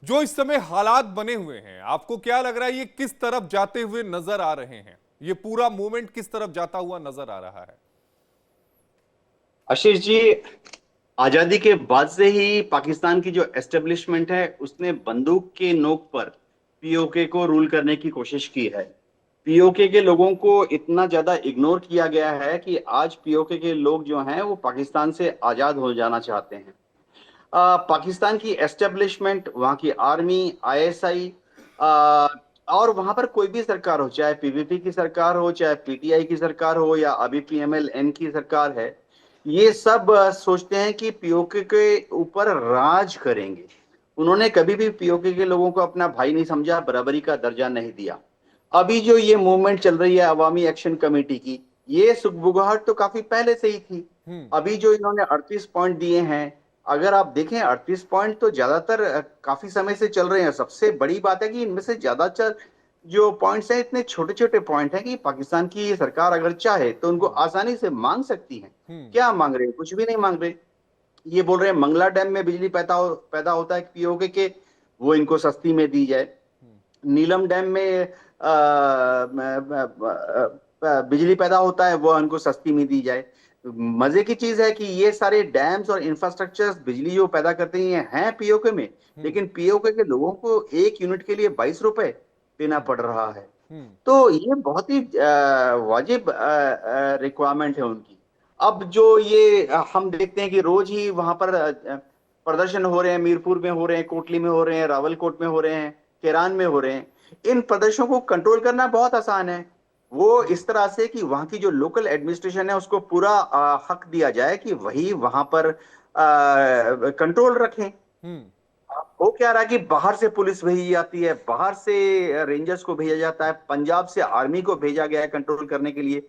जो इस समय हालात बने हुए हैं, आपको क्या लग रहा है ये किस तरफ जाते हुए नजर आ रहे हैं? ये पूरा मूवमेंट किस तरफ जाता हुआ नजर आ रहा है? आशीष जी, आजादी के बाद से ही पाकिस्तान की जो एस्टेब्लिशमेंट है उसने बंदूक के नोक पर पीओके को रूल करने की कोशिश की है। पीओके के लोगों को इतना ज्यादा इग्नोर किया गया है कि आज पीओके के लोग जो हैं वो पाकिस्तान से आजाद हो जाना चाहते हैं। पाकिस्तान की एस्टेब्लिशमेंट, वहाँ की आर्मी, आईएसआई, और वहां पर कोई भी सरकार हो, चाहे पीवीपी की सरकार हो, चाहे पीटीआई की सरकार हो, या अभी पीएमएल-एन की सरकार है, ये सब सोचते हैं कि पीओके के ऊपर राज करेंगे। उन्होंने कभी भी पीओके के लोगों को अपना भाई नहीं समझा, बराबरी का दर्जा नहीं दिया। अभी जो ये मूवमेंट चल रही है अवामी एक्शन कमेटी की, ये सुगबुगाहट तो काफी पहले से ही थी। अभी जो इन्होंने 38 पॉइंट दिए हैं, अगर आप देखें 38 पॉइंट तो ज्यादातर काफी समय से चल रहे हैं। सबसे बड़ी बात है कि इनमें से ज्यादातर जो पॉइंट्स हैं इतने छोटे छोटे पॉइंट हैं कि पाकिस्तान की सरकार अगर चाहे तो उनको आसानी से मांग सकती है। क्या मांग रहे हैं? कुछ भी नहीं मांग रहे। ये बोल रहे हैं मंगला डैम में बिजली पैदा होता है पीओके के, वो इनको सस्ती में दी जाए। नीलम डैम में बिजली पैदा होता है, वो इनको सस्ती में दी जाए। मजे की चीज है कि ये सारे डैम्स और इंफ्रास्ट्रक्चर्स बिजली जो पैदा करते हैं पीओके में, लेकिन पीओके के लोगों को 1 यूनिट के लिए 22 रुपए देना पड़ रहा है। तो ये बहुत ही वाजिब रिक्वायरमेंट है उनकी। अब जो ये हम देखते हैं कि रोज ही वहां पर प्रदर्शन हो रहे हैं, मीरपुर में हो रहे हैं, कोटली में हो रहे हैं, रावलकोट में हो रहे हैं, केरान में हो रहे हैं। इन प्रदर्शनों को कंट्रोल करना बहुत आसान है। वो इस तरह से कि वहां की जो लोकल एडमिनिस्ट्रेशन है उसको पूरा हक दिया जाए कि वही वहां पर कंट्रोल रखें। हो क्या रहा है कि बाहर से पुलिस भेजी जाती है, बाहर से रेंजर्स को भेजा जाता है, पंजाब से आर्मी को भेजा गया है कंट्रोल करने के लिए।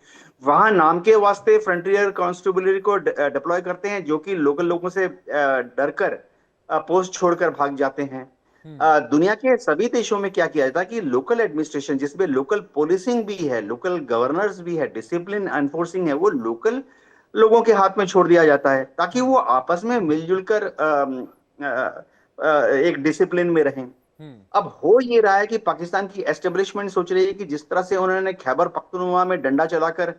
वहां नाम के वास्ते फ्रंटियर कांस्टेबलरी को डिप्लॉय करते हैं, जो कि लोकल लोगों से डरकर पोस्ट छोड़कर भाग जाते हैं। दुनिया के सभी देशों में क्या किया जाता है कि लोकल एडमिनिस्ट्रेशन, जिसमें लोकल पुलिसिंग भी है, लोकल गवर्नर्स भी है, डिसिप्लिन एनफोर्सिंग है, वो लोकल लोगों के हाथ में छोड़ दिया जाता है ताकि वो आपस में मिलजुल कर एक डिसिप्लिन में रहें। अब हो ये रहा है कि पाकिस्तान की एस्टेब्लिशमेंट सोच रही है कि जिस तरह से उन्होंने खैबर पख्तूनख्वा में डंडा चलाकर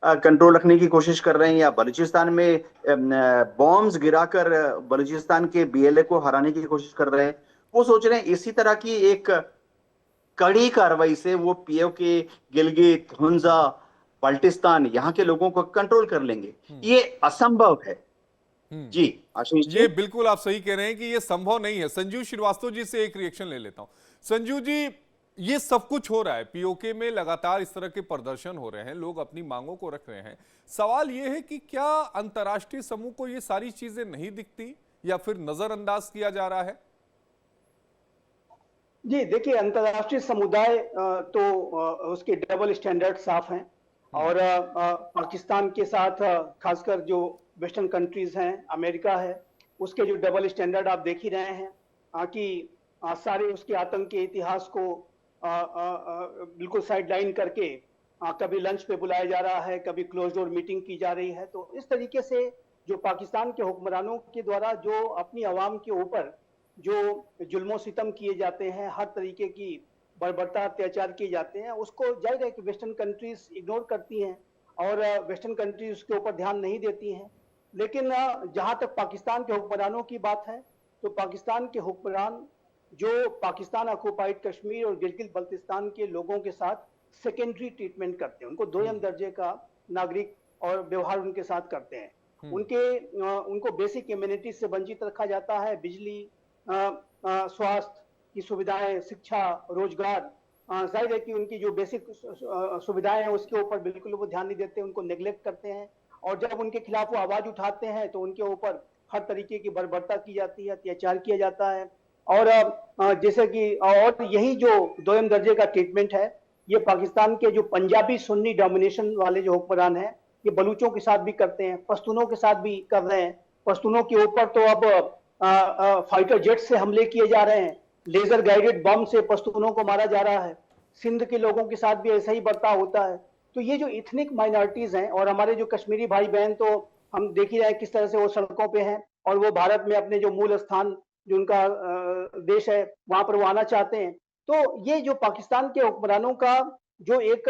कंट्रोल रखने की कोशिश कर रहे हैं, या बलूचिस्तान में बॉम्ब्स गिराकर बलूचिस्तान के बीएलए को हराने की कोशिश कर रहे हैं, वो सोच रहे हैं इसी तरह की एक कड़ी कार्रवाई से वो पीओके, गिलगित, हुंजा, बाल्टिस्तान, यहाँ के लोगों को कंट्रोल कर लेंगे। ये असंभव है। जी आशीष जी, ये बिल्कुल आप सही कह रहे हैं कि ये संभव नहीं है। संजीव श्रीवास्तव जी से एक रिएक्शन ले लेता हूं। संजीव जी, ये सब कुछ हो रहा है, पीओके में लगातार इस तरह के प्रदर्शन हो रहे हैं, लोग अपनी मांगों को रख रहे हैं। सवाल ये है कि क्या अंतर्राष्ट्रीय समूह को ये सारी चीजें नहीं दिखती या फिर नजरअंदाज किया जा रहा है? जी देखिए, अंतर्राष्ट्रीय समुदाय तो उसके डबल स्टैंडर्ड साफ हैं, और पाकिस्तान के साथ खासकर जो वेस्टर्न कंट्रीज हैं, अमेरिका है, उसके जो डबल स्टैंडर्ड आप देख ही रहे हैं कि सारे उसके आतंक के इतिहास को बिल्कुल साइडलाइन करके कभी लंच पे बुलाया जा रहा है, कभी क्लोज डोर मीटिंग की जा रही है। तो इस तरीके से जो पाकिस्तान के हुक्मरानों के द्वारा जो अपनी आवाम के ऊपर जो जुल्मो सितम किए जाते हैं, हर तरीके की बर्बरता अत्याचार किए जाते हैं, उसको जाहिर है कि वेस्टर्न कंट्रीज इग्नोर करती हैं और वेस्टर्न कंट्रीज उसके ऊपर ध्यान नहीं देती हैं। लेकिन जहां तक पाकिस्तान के हुक्मरानों की बात है, तो पाकिस्तान के हुक्मरान जो पाकिस्तान ऑक्युपाइड कश्मीर और गिलगित बल्तिस्तान के लोगों के साथ सेकेंडरी ट्रीटमेंट करते हैं, उनको दोयम दर्जे का नागरिक और व्यवहार उनके साथ करते हैं। उनको बेसिक इम्यूनिटी से वंचित रखा जाता है। बिजली, स्वास्थ्य की सुविधाएं, शिक्षा, रोजगार, जाहिर है कि उनकी जो बेसिक सुविधाएं हैं उसके ऊपर बिल्कुल वो ध्यान नहीं देते, उनको नेग्लेक्ट करते हैं। और जब उनके खिलाफ वो आवाज उठाते हैं तो उनके ऊपर हर तरीके की बर्बरता की जाती है, अत्याचार किया जाता है। और जैसे कि और यही जो दोयम दर्जे का ट्रीटमेंट है, ये पाकिस्तान के जो पंजाबी सुन्नी डोमिनेशन वाले जो हुक्मरान हैं, ये बलूचों के साथ भी करते हैं, पश्तूनों के साथ भी कर रहे हैं। पश्तूनों के ऊपर तो अब फाइटर जेट से हमले किए जा रहे हैं, लेजर गाइडेड बम से पश्तूनों को मारा जा रहा है। सिंध के लोगों के साथ भी ऐसा ही बर्ताव होता है। तो ये जो इथनिक माइनॉरिटीज हैं, और हमारे जो कश्मीरी भाई बहन, तो हम देख ही रहे हैं किस तरह से वो सड़कों पे हैं, और वो भारत में अपने जो मूल स्थान जो उनका देश है वहां पर वो आना चाहते हैं। तो ये जो पाकिस्तान के हुक्मरानों का जो एक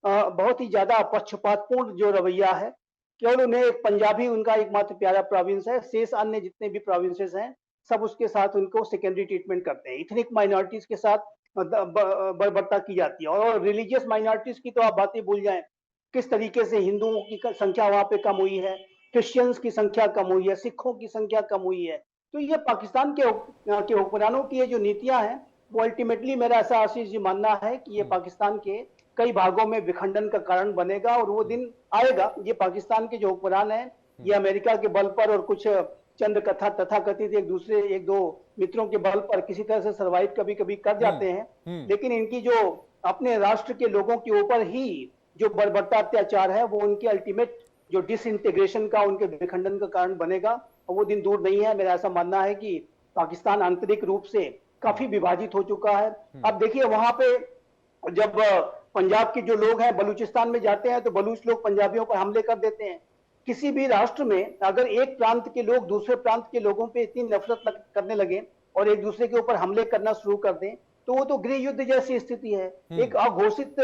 बहुत ही ज्यादा पक्षपातपूर्ण जो रवैया है, केवल उन्हें एक पंजाबी उनका एकमात्र प्यारा प्रोविंस है, शेष अन्य जितने भी प्रोविंसेस हैं सब उसके साथ उनको सेकेंडरी ट्रीटमेंट करते हैं। इथनिक माइनॉरिटीज के साथ बर्बरता की जाती है। और रिलीजियस माइनॉरिटीज की तो आप बातें भूल जाएं, किस तरीके से हिंदुओं की संख्या वहां पे कम हुई है, क्रिश्चियंस की संख्या कम हुई है, सिखों की संख्या कम हुई है। तो ये पाकिस्तान के हुक्मरानों की ये जो नीतियां हैं, वो अल्टीमेटली मेरा ऐसा आशीष जी मानना है कि ये पाकिस्तान के कई भागों में विखंडन का कारण बनेगा। और वो दिन आएगा, ये पाकिस्तान के जो हुक्मरान हैं, ये अमेरिका के बल पर और कुछ चंद तथाकथित एक दो मित्रों के बल पर किसी तरह से सर्वाइव कभी कभी कर जाते हैं, लेकिन इनकी जो अपने राष्ट्र के लोगों के ऊपर ही जो बर्बरता अत्याचार है, वो उनके अल्टीमेट जो डिसइंटीग्रेशन का, उनके विखंडन का कारण बनेगा। और वो दिन दूर नहीं है। मेरा ऐसा मानना है कि पाकिस्तान आंतरिक रूप से काफी विभाजित हो चुका है। अब देखिए, वहां पे जब पंजाब के जो लोग हैं बलूचिस्तान में जाते हैं तो बलूच लोग पंजाबियों पर हमले कर देते हैं। किसी भी राष्ट्र में अगर एक प्रांत के लोग दूसरे प्रांत के लोगों पे इतनी नफरत करने लगे और एक दूसरे के ऊपर हमले करना शुरू कर दें, तो वो तो गृह युद्ध जैसी स्थिति है, एक अघोषित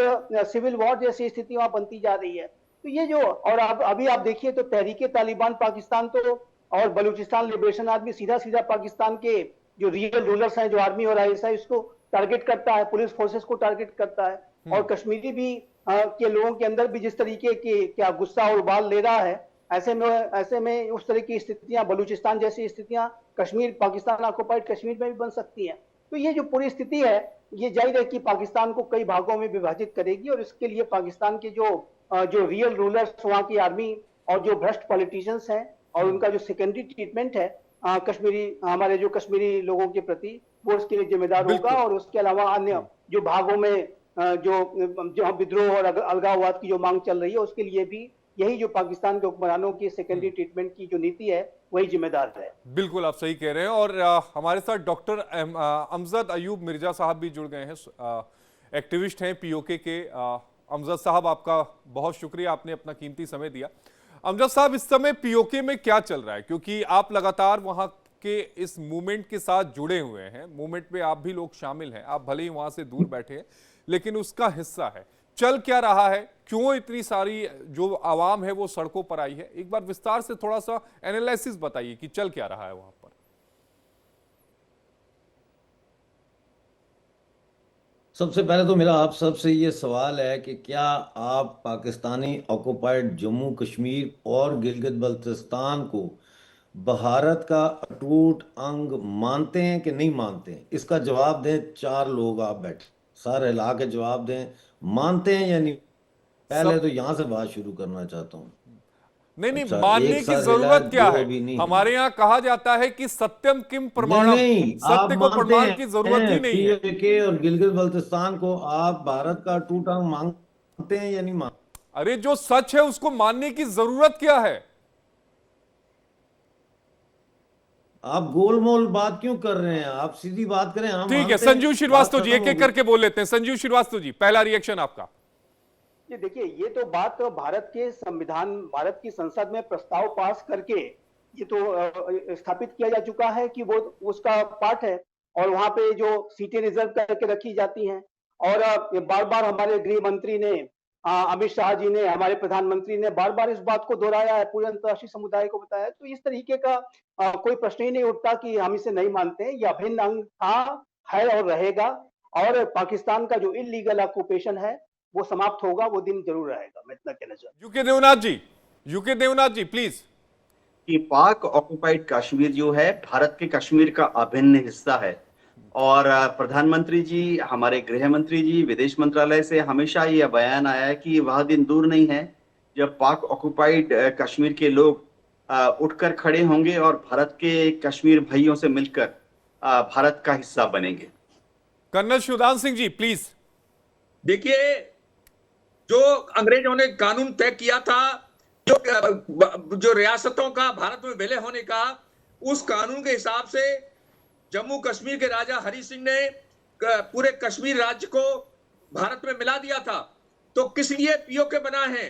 सिविल वॉर जैसी स्थिति वहां बनती जा रही है। तो ये जो, और अभी आप देखिए तो तहरीके तालिबान पाकिस्तान तो और बलूचिस्तान लिबरेशन आर्मी सीधा सीधा पाकिस्तान के जो रियल रूलर्स हैं, जो आर्मी और आईएसआई, उसको टारगेट करता है, पुलिस फोर्सेस को टारगेट करता है। और कश्मीरी भी के लोगों के अंदर भी जिस तरीके की क्या गुस्सा और उबाल ले रहा है, ऐसे में उस तरह की स्थितियां, बलूचिस्तान जैसी स्थितियां कश्मीर, पाकिस्तान ऑक्युपाइड कश्मीर में भी बन सकती हैं। तो ये जो पूरी स्थिति है, ये जाहिर है कि पाकिस्तान को कई भागों में विभाजित करेगी। और इसके लिए पाकिस्तान के जो रियल रूलर्स, वहाँ की आर्मी और जो भ्रष्ट पॉलिटिशियंस हैं, और उनका जो सेकेंडरी ट्रीटमेंट है हमारे जो कश्मीरी लोगों के प्रति, वो उसके लिए जिम्मेदार होगा। और उसके अलावा अन्य जो भागों में जो विद्रोह और अलगाववाद की जो मांग चल रही है, उसके लिए भी यही जो पाकिस्तान के हुक्मरानों की सेकेंडरी ट्रीटमेंट की जो नीति है, वही जिम्मेदार है। बिल्कुल, आप सही कह रहे हैं। और हमारे साथ डॉक्टर अमजद अयूब मिर्जा साहब भी जुड़ गए हैं, एक्टिविस्ट हैं पीओके के। अमजद साहब, आपका बहुत शुक्रिया, आपने अपना कीमती समय दिया। अमजद साहब, इस समय पीओके में क्या चल रहा है, क्योंकि आप लगातार वहां के इस मूवमेंट के साथ जुड़े हुए हैं, मूवमेंट में आप भी लोग शामिल हैं, आप भले ही वहां से दूर बैठे हैं लेकिन उसका हिस्सा है। चल क्या रहा है, क्यों इतनी सारी जो आवाम है वो सड़कों पर आई है, एक बार विस्तार से थोड़ा सा एनालिसिस बताइए कि चल क्या रहा है वहां पर। सबसे पहले तो मेरा आप सबसे ये सवाल है कि क्या आप पाकिस्तानी ऑक्युपाइड जम्मू कश्मीर और गिलगित बल्तिस्तान को भारत का अटूट अंग मानते हैं कि नहीं मानते हैं? इसका जवाब दें। 4 लोग आप बैठे, सर हिला के जवाब दें, मानते हैं या नहीं। पहले तो यहां से बात शुरू करना चाहता हूं। नहीं, अच्छा, मानने की जरूरत क्या है? हमारे यहाँ कहा जाता है कि सत्यम किम प्रमाणम, सत्य को प्रमाण की जरूरत ही नहीं है। पीओके और गिलगित बल्तिस्तान को आप भारत का अटूट अंग मानते हैं या नहीं मानते? अरे, जो सच है उसको मानने की जरूरत क्या है? आप गोलमोल बात क्यों कर रहे हैं? आप सीधी बात करें। हम ठीक है, संजीव श्रीवास्तव जी, एक एक करके बोल लेते हैं। संजीव श्रीवास्तव जी, पहला रिएक्शन आपका। ये देखिए, ये तो बात भारत के संविधान, भारत की संसद में प्रस्ताव पास करके ये तो स्थापित किया जा चुका है कि वो उसका पार्ट है। और वहां पे जो सीटें रिजर्व करके रखी जाती हैं, और बार बार हमारे गृह मंत्री ने, अमित शाह जी ने, हमारे प्रधानमंत्री ने बार बार इस बात को दोहराया है, पूरे अंतर्राष्ट्रीय समुदाय को बताया। तो इस तरीके का कोई प्रश्न ही नहीं उठता कि हम इसे नहीं मानते हैं। यह अभिन्न अंग था, है और रहेगा। और पाकिस्तान का जो इलीगल ऑक्युपेशन है वो समाप्त होगा, वो दिन जरूर आएगा। मैं इतना कहना चाहता हूं। UK Devnath ji. UK Devnath ji please. कि पाक ऑक्युपाइड कश्मीर जो है भारत के कश्मीर का अभिन्न हिस्सा है। और प्रधानमंत्री जी, हमारे गृह मंत्री जी, विदेश मंत्रालय से हमेशा यह बयान आया है कि वह दिन दूर नहीं है जब पाक ऑक्युपाइड कश्मीर के लोग उठकर खड़े होंगे और भारत के कश्मीर भाइयों से मिलकर भारत का हिस्सा बनेंगे। Colonel Shivdan Singh ji please. देखिए, जो अंग्रेजों ने कानून तय किया था जो रियासतों का भारत में विलय होने का, उस कानून के हिसाब से जम्मू कश्मीर के राजा हरि सिंह ने पूरे कश्मीर राज्य को भारत में मिला दिया था। तो किस लिए पीओके बना है?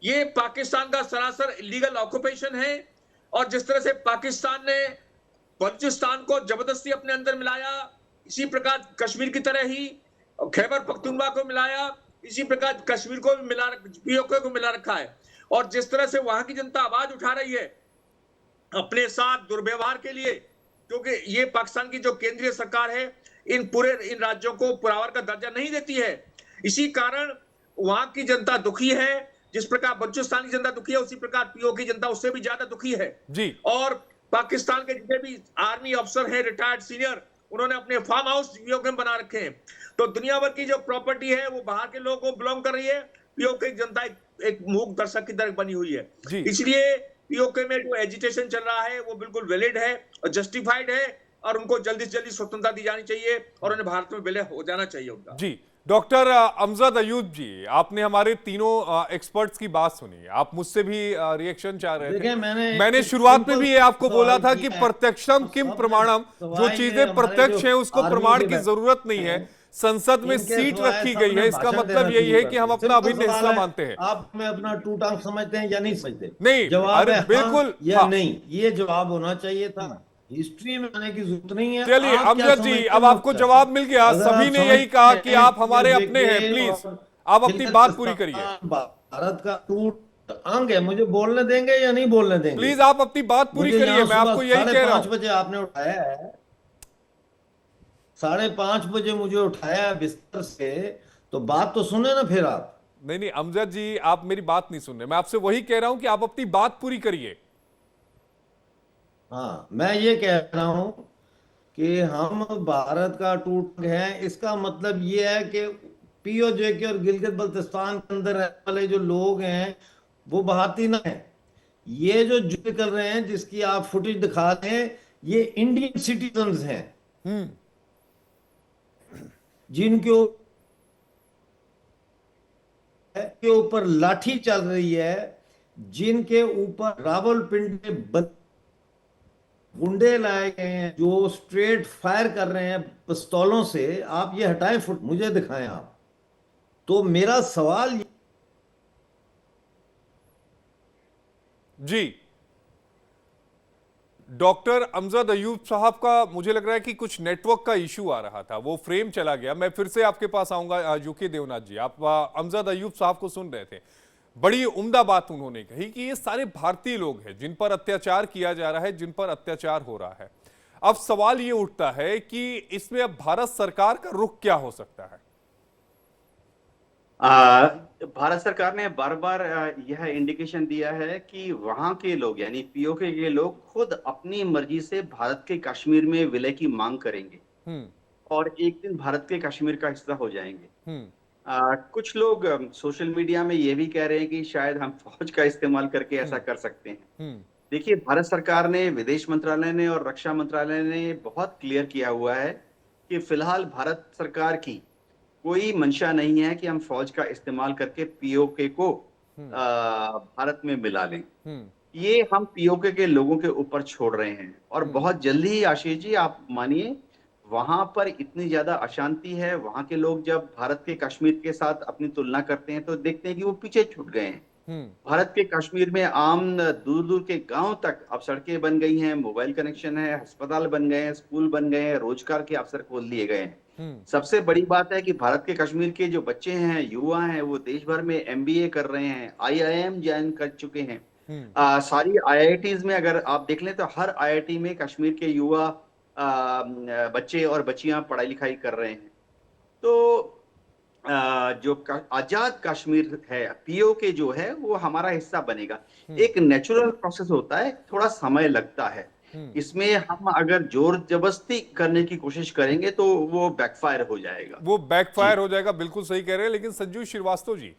ये पाकिस्तान का सरासर इलीगल ऑक्यूपेशन है। और जिस तरह से पाकिस्तान ने बलूचिस्तान को जबरदस्ती अपने अंदर मिलाया, इसी प्रकार कश्मीर की तरह ही खैबर पख्तूनख्वा को मिलाया, इसी प्रकार कश्मीर को भी मिला, पीओके को मिला रखा है। और जिस तरह से वहां की जनता आवाज उठा रही है अपने साथ दुर्व्यवहार के लिए, क्योंकि ये पाकिस्तान की जो केंद्रीय सरकार है इन राज्यों को पुरावर का दर्जा नहीं देती है, इसी कारण वहां की जनता दुखी है। जिस प्रकार बलूचिस्तान की जनता दुखी है, उसी प्रकार पीओके की जनता उससे भी ज्यादा दुखी है जी। और पाकिस्तान के जितने भी आर्मी अफसर हैं, रिटायर्ड सीनियर, उन्होंने अपने फार्म हाउस पीओके बना रखे हैं। तो दुनिया भर की जो प्रॉपर्टी है वो बाहर के लोगों को बिलोंग कर रही है। पीओके की जनता एक मूक दर्शक की तरह बनी हुई है। इसलिए पीओके में जो एजिटेशन चल रहा है वो बिल्कुल वैलिड है और जस्टिफाइड है और उनको जल्दी से जल्दी स्वतंत्रता दी जानी चाहिए और उन्हें भारत में विलय हो जाना चाहिए उनका। जी। डॉक्टर अमजद अयूब जी, आपने हमारे तीनों एक्सपर्ट्स की बात सुनी, आप मुझसे भी रिएक्शन चाह रहे थे। मैंने शुरुआत में भी ये आपको बोला था कि प्रत्यक्षम किम प्रमाणम, जो चीजें प्रत्यक्ष हैं उसको प्रमाण की जरूरत नहीं है। संसद में सीट रखी गई है, इसका मतलब यही है कि हम अपना अभिन्न हिस्सा मानते हैं। आप में अपना टू टांग समझते हैं या नहीं समझते? नहीं, जवाब है बिल्कुल या नहीं, ये जवाब होना चाहिए था। हिस्ट्री में आने की जरूरत नहीं है। चलिए अमजद जी, अब आपको जवाब मिल गया। सभी ने यही कहा कि आप हमारे अपने हैं, प्लीज आप अपनी बात पूरी करिए। भारत का टूट अंग है, मुझे बोलने देंगे या नहीं बोलने देंगे? प्लीज आप अपनी बात पूरी करिए, मैं आपको यही कह रहा हूं। 5:30 बजे आपने उठाया है, 5:30 बजे मुझे उठाया बिस्तर से, तो बात तो सुने ना फिर आप। नहीं अमजद जी, आप मेरी बात नहीं सुन रहे। मैं आपसे वही कह रहा हूं कि आप अपनी बात पूरी करिए। हाँ, मैं ये कह रहा हूं कि हम भारत का टूट हैं, इसका मतलब ये है कि पीओजे और गिलगित बल्तिस्तान के अंदर रहने वाले जो लोग हैं वो भारतीय ना हैं। ये जो जुड़ कर रहे हैं, जिसकी आप फुटेज दिखा रहे हैं, ये इंडियन सिटीजन्स हैं जिनके ऊपर लाठी चल रही है, जिनके ऊपर रावलपिंडी में गुंडे लाए गए हैं जो स्ट्रेट फायर कर रहे हैं पिस्तौलों से। आप ये हटाएं, फुट मुझे दिखाएं आप। तो मेरा सवाल जी, डॉक्टर अमजद अयूब साहब का मुझे लग रहा है कि कुछ नेटवर्क का इशू आ रहा था, वो फ्रेम चला गया। मैं फिर से आपके पास आऊंगा। यूके देवनाथ जी, आप अमजद अयूब साहब को सुन रहे थे, बड़ी उम्दा बात उन्होंने कही कि ये सारे भारतीय लोग हैं जिन पर अत्याचार किया जा रहा है, जिन पर अत्याचार हो रहा है। अब सवाल ये उठता है कि इसमें अब भारत सरकार का रुख क्या हो सकता है? भारत सरकार ने बार बार यह इंडिकेशन दिया है कि वहां के लोग यानी पीओके के लोग खुद अपनी मर्जी से भारत के कश्मीर में विलय की मांग करेंगे और एक दिन भारत के कश्मीर का हिस्सा हो जाएंगे। कुछ लोग सोशल मीडिया में ये भी कह रहे हैं कि शायद हम फौज का इस्तेमाल करके ऐसा कर सकते हैं। देखिए, भारत सरकार ने, विदेश मंत्रालय ने और रक्षा मंत्रालय ने बहुत क्लियर किया हुआ है कि फिलहाल भारत सरकार की कोई मंशा नहीं है कि हम फौज का इस्तेमाल करके पीओके को भारत में मिला लें। ये हम पीओके के लोगों के ऊपर छोड़ रहे हैं और बहुत जल्दी ही, आशीष जी आप मानिए, वहां पर इतनी ज्यादा अशांति है, वहां के लोग जब भारत के कश्मीर के साथ अपनी तुलना करते हैं तो देखते हैं कि वो पीछे छूट गए हैं। भारत के कश्मीर में आम दूर दूर के गांव तक अब सड़कें बन गई हैं, मोबाइल कनेक्शन है, अस्पताल बन गए हैं, स्कूल बन गए हैं, रोजगार के अवसर खोल दिए गए हैं। सबसे बड़ी बात है कि भारत के कश्मीर के जो बच्चे हैं, युवा हैं, वो देश भर में MBA कर रहे हैं, IIM ज्वाइन कर चुके हैं। सारी IITs में अगर आप देख लें तो हर IIT में कश्मीर के युवा बच्चे और बच्चियां पढ़ाई लिखाई कर रहे हैं। तो जो आजाद कश्मीर है, पीओके जो है वो हमारा हिस्सा बनेगा। एक नेचुरल प्रोसेस होता है, थोड़ा समय लगता है। इसमें हम अगर जोर जबरदस्ती करने की कोशिश करेंगे तो वो बैकफायर हो जाएगा। वो बैकफायर हो जाएगा, बिल्कुल सही कह रहे हैं। लेकिन संजीव श्रीवास्तव जी,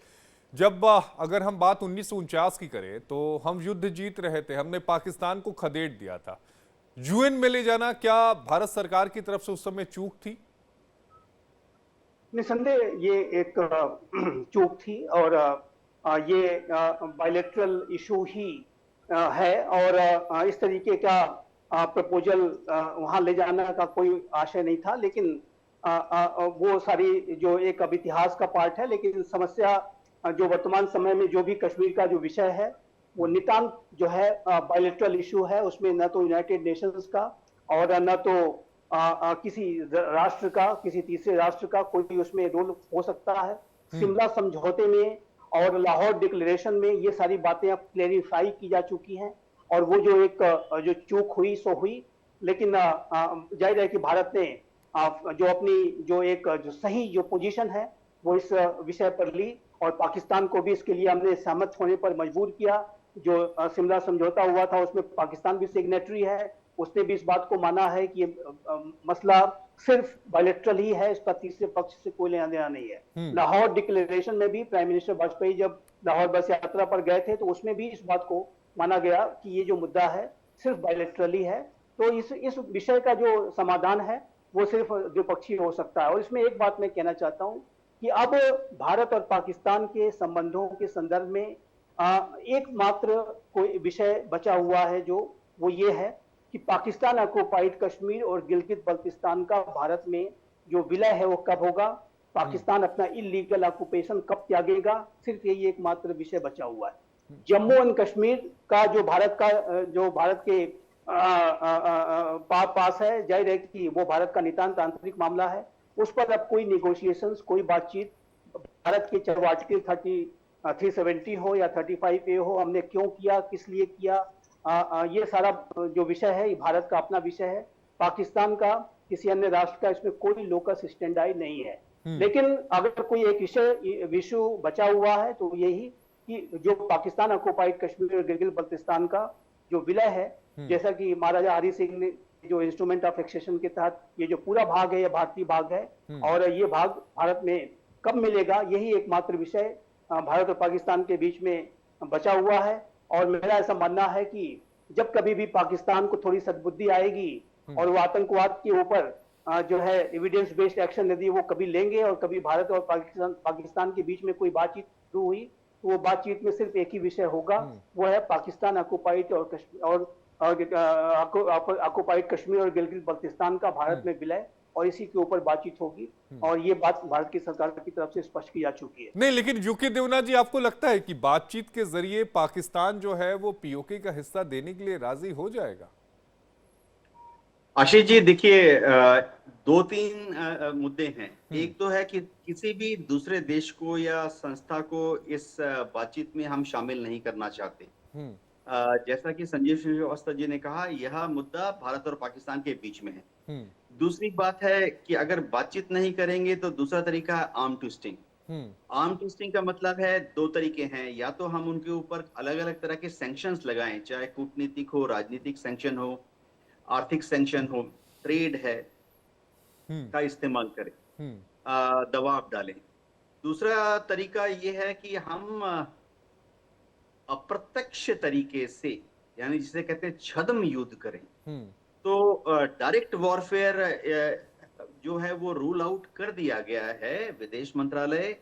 जब अगर हम बात 1949 की करें तो हम युद्ध जीत रहे थे, हमने पाकिस्तान को खदेड़ दिया था। यूएन में ले जाना क्या भारत सरकार की तरफ से उस समय चूक थी? निसंदेह ये एक चूक थी, और ये बायलैटरल इशू ही है, और इस तरीके का प्रपोजल वहां ले जाने का कोई आशय नहीं था। लेकिन वो सारी जो एक अब इतिहास का पार्ट है, लेकिन समस्या जो वर्तमान समय में जो भी कश्मीर का जो विषय है वो नितांत जो है बायलैटरल इशू है। उसमें न तो यूनाइटेड नेशंस का और न तो किसी राष्ट्र का, किसी तीसरे राष्ट्र का कोई उसमें रोल हो सकता है। शिमला समझौते में और लाहौर डिक्लेरेशन में ये सारी बातें अब क्लेरिफाई की जा चुकी हैं, और वो जो एक जो चूक हुई सो हुई। लेकिन जाहिर है कि भारत ने जो अपनी जो एक जो सही जो पोजीशन है वो इस विषय पर ली, और पाकिस्तान को भी इसके लिए हमने सहमत होने पर मजबूर किया। जो शिमला समझौता हुआ था उसमें पाकिस्तान भी सिग्नेटरी है, उसने भी इस बात को माना है कि ये मसला सिर्फ बायलैटरल ही है, इसका तीसरे पक्ष से कोई लेना देना नहीं है। लाहौर डिक्लेरेशन में भी प्राइम मिनिस्टर वाजपेयी जब लाहौर बस यात्रा पर गए थे तो उसमें भी इस बात को माना गया कि ये जो मुद्दा है सिर्फ बायलैटरली है। तो इस विषय का जो समाधान है वो सिर्फ द्विपक्षीय हो सकता है। और इसमें एक बात मैं कहना चाहता हूँ कि अब भारत और पाकिस्तान के संबंधों के संदर्भ में एकमात्र कोई विषय बचा हुआ है, जो वो ये है कि पाकिस्तान ऑक्युपाइड कश्मीर और गिलगित बल्तिस्तान का भारत में जो विलय है वो कब होगा, पाकिस्तान अपना इलीगल ऑक्युपेशन कब त्यागेगा। सिर्फ यही एकमात्र विषय बचा हुआ है। जम्मू एंड कश्मीर का जो भारत के पास है, जाहिर है कि वो भारत का नितांत आंतरिक मामला है। उस पर अब कोई निगोशिएशंस, कोई बातचीत भारत के चाहे आर्टिकल 370 हो या 35A हो, हमने क्यों किया, किस लिए किया, ये सारा जो विषय है ये भारत का अपना विषय है। पाकिस्तान का, किसी अन्य राष्ट्र का इसमें कोई लोकस स्टैंडाई नहीं है। लेकिन अगर कोई एक विषय बचा हुआ है तो यही कि जो पाकिस्तान ऑक्युपाइड कश्मीर और गिलगित बल्तिस्तान का जो विलय है, जैसा कि महाराजा हरि सिंह ने जो इंस्ट्रूमेंट ऑफ एक्सेशन के तहत ये जो पूरा भाग है ये भारतीय भाग है, और ये भाग भारत में कब मिलेगा, यही एकमात्र विषय भारत और पाकिस्तान के बीच में बचा हुआ है। और मेरा ऐसा मानना है कि जब कभी भी पाकिस्तान को थोड़ी सद्बुद्धि आएगी और वो आतंकवाद के ऊपर जो है एविडेंस बेस्ड एक्शन यदि वो कभी लेंगे, और कभी भारत और पाकिस्तान के बीच में कोई बातचीत शुरू हुई तो वो बातचीत में सिर्फ एक ही विषय होगा, वो है पाकिस्तान ऑक्युपाइड ऑक्युपाइड कश्मीर और गिलगित बल्तिस्तान का भारत में विलय, और इसी के ऊपर बातचीत होगी। और ये बात भारत की सरकार की तरफ से स्पष्ट की जा चुकी है। नहीं, लेकिन यूके देवनाथ जी, आपको लगता है कि बातचीत के जरिए पाकिस्तान जो है वो पीओके का हिस्सा देने के लिए राजी हो जाएगा? आशीष जी, देखिए, दो तीन मुद्दे हैं। एक तो है कि किसी भी दूसरे देश को या संस्था को इस बातचीत में हम शामिल नहीं करना चाहते। जैसा कि संजीव श्रीवास्तव जी ने कहा, यह मुद्दा भारत और पाकिस्तान के बीच में है। दूसरी बात है कि अगर बातचीत नहीं करेंगे तो दूसरा तरीका है आर्म ट्विस्टिंग। आर्म ट्विस्टिंग का मतलब है दो तरीके हैं, या तो हम उनके ऊपर अलग अलग तरह के सैंक्शंस लगाएं, चाहे कूटनीतिक हो, राजनीतिक सैंक्शन हो, आर्थिक सैंक्शन हो, ट्रेड है का इस्तेमाल करें, दबाव डालें। दूसरा तरीका यह है कि हम अप्रत्यक्ष तरीके से, यानी जिसे कहते हैं छद्म युद्ध करें। तो डायरेक्ट वॉरफेयर जो है वो रूल आउट कर दिया गया है। विदेश मंत्रालय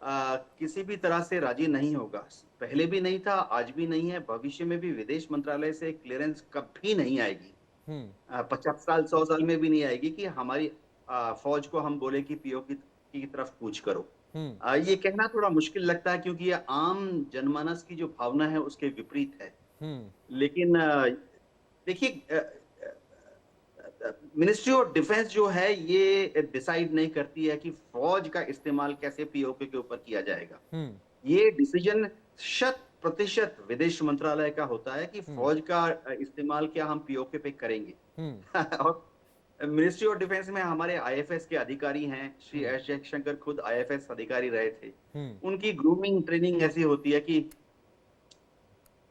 किसी भी तरह से राजी नहीं होगा, पहले भी नहीं था, आज भी नहीं है, भविष्य में भी विदेश मंत्रालय से क्लियरेंस कभी नहीं आएगी। 50 साल 100 साल में भी नहीं आएगी कि हमारी फौज को हम बोले कि पीओके की तरफ कूच करो। ये कहना थोड़ा मुश्किल लगता है क्योंकि ये आम जनमानस की जो भावना है उसके विपरीत है। लेकिन देखिए, मिनिस्ट्री ऑफ डिफेंस जो है ये डिसाइड नहीं करती है कि फौज का इस्तेमाल कैसे पीओके के ऊपर किया जाएगा। ये डिसीजन 100% विदेश मंत्रालय का होता है कि फौज का इस्तेमाल क्या हम पीओके पे करेंगे। और मिनिस्ट्री ऑफ डिफेंस में हमारे आईएफएस के अधिकारी हैं, श्री एस जयशंकर खुद आईएफएस अधिकारी रहे थे। उनकी ग्रूमिंग ट्रेनिंग ऐसी होती है कि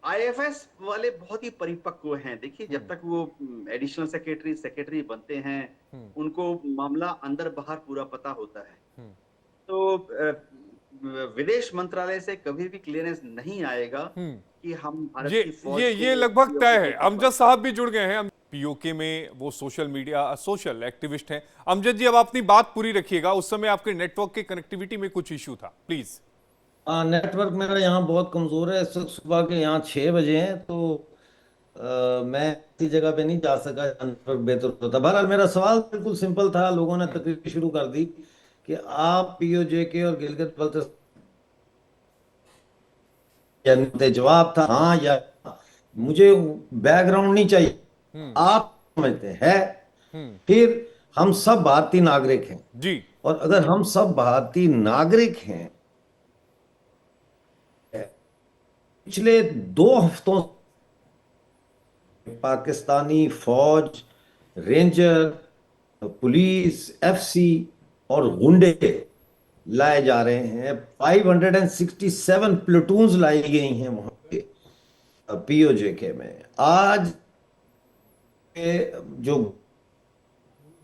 आईएफएस वाले बहुत ही परिपक्व हैं। देखिए, जब तक वो एडिशनल सेक्रेटरी बनते हैं, उनको मामला अंदर बाहर पूरा पता होता है। तो विदेश मंत्रालय से कभी भी क्लियरेंस नहीं आएगा कि हम भारत की फौज ये को लगभग तय है। POK अमजद साहब भी जुड़ गए हैं पीओके में, वो सोशल एक्टिविस्ट हैं। अमजद जी, अब अपनी बात पूरी रखिएगा। उस समय आपके नेटवर्क के कनेक्टिविटी में कुछ इशू था, प्लीज। नेटवर्क मेरा यहाँ बहुत कमज़ोर है। इस वक्त सुबह के यहाँ 6 बजे हैं, तो मैं किसी जगह पे नहीं जा सका, नेटवर्क बेहतर होता। बहरहाल मेरा सवाल बिल्कुल सिंपल था। लोगों ने तकरीर शुरू कर दी कि आप पीओजे और गिलगित बल्तिस्तान, जवाब था हाँ या मुझे बैकग्राउंड नहीं चाहिए, आप समझते हैं। फिर हम सब भारतीय नागरिक हैं जी। और अगर हम सब भारतीय नागरिक हैं, पिछले 2 हफ्तों पाकिस्तानी फौज, रेंजर, पुलिस, एफसी और गुंडे लाए जा रहे हैं। 567 प्लेटून्स लाई गई हैं वहां पे पीओजे के में। आज जो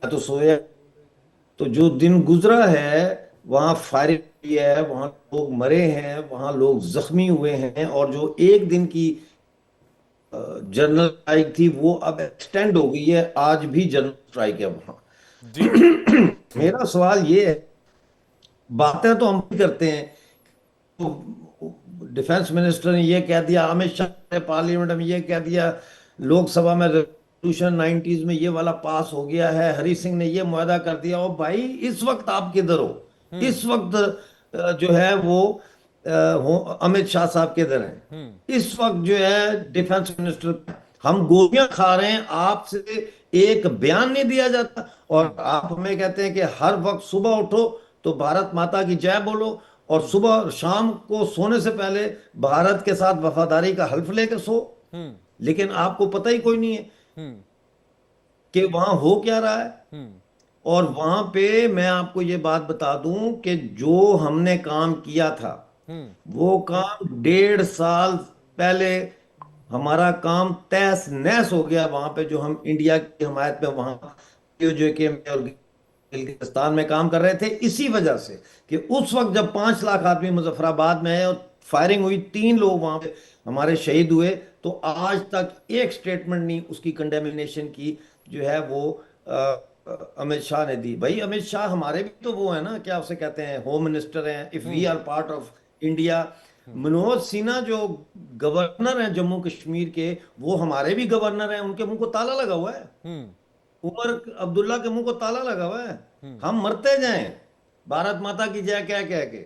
तो सोया, तो जो दिन गुजरा है वहां फायरिंग हुई है, वहां लोग मरे हैं, वहां लोग जख्मी हुए हैं, और जो एक दिन की जनरल स्ट्राइक थी वो अब एक्सटेंड हो गई है। आज भी जनरल स्ट्राइक है वहां। जी। मेरा सवाल ये है, बातें तो हम भी करते हैं, तो डिफेंस मिनिस्टर ने ये कह दिया, अमित शाह ने पार्लियामेंट में ये कह दिया, लोकसभा में रेजोल्यूशन 90s में ये वाला पास हो गया है, हरी सिंह ने ये मुआहदा कर दिया। और भाई इस वक्त आप किधर हो? इस वक्त जो है वो अमित शाह साहब किधर हैं? इस वक्त जो है डिफेंस मिनिस्टर, हम गोलियां खा रहे हैं, आपसे एक बयान नहीं दिया जाता। और आप हमें कहते हैं कि हर वक्त सुबह उठो तो भारत माता की जय बोलो, और सुबह शाम को सोने से पहले भारत के साथ वफादारी का हल्फ लेकर सो। लेकिन आपको पता ही कोई नहीं है कि वहां हो क्या रहा है। और वहां पे मैं आपको ये बात बता दूं कि जो हमने काम किया था, वो काम 1.5 साल पहले हमारा काम तहस नहस हो गया। वहां पे जो हम इंडिया की हिमायत में वहां पीओजे में और गिलगिस्तान में काम कर रहे थे, इसी वजह से कि उस वक्त जब 5 लाख आदमी मुजफ्फराबाद में आए और फायरिंग हुई, 3 लोग वहां पे हमारे शहीद हुए, तो आज तक एक स्टेटमेंट नहीं उसकी कंडेमिनेशन की जो है वो अमित शाह ने दी। भाई अमित शाह हमारे भी तो वो है ना, क्या उसे कहते हैं, होम मिनिस्टर हैं, if we are part of India. Manoj Sinha जो गवर्नर हैं जम्मू कश्मीर के, वो हमारे भी गवर्नर हैं, उनके मुंह को ताला लगा हुआ है। उमर अब्दुल्ला के मुंह को ताला लगा हुआ है। हम मरते जाएं भारत माता की जय कह कह के,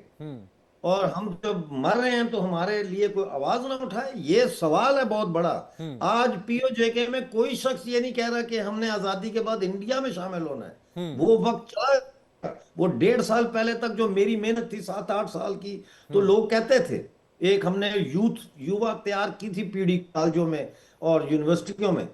और हम जब मर रहे हैं तो हमारे लिए कोई आवाज ना उठाए। ये सवाल है बहुत बड़ा। आज पीओजे में कोई शख्स ये नहीं कह रहा कि हमने आजादी के बाद इंडिया में शामिल होना है। वो वक्त चला, वो 1.5 साल पहले तक जो मेरी मेहनत थी 7-8 साल की, तो लोग कहते थे, एक हमने युवा तैयार की थी पीढ़ी कॉलेजों में और यूनिवर्सिटियों में,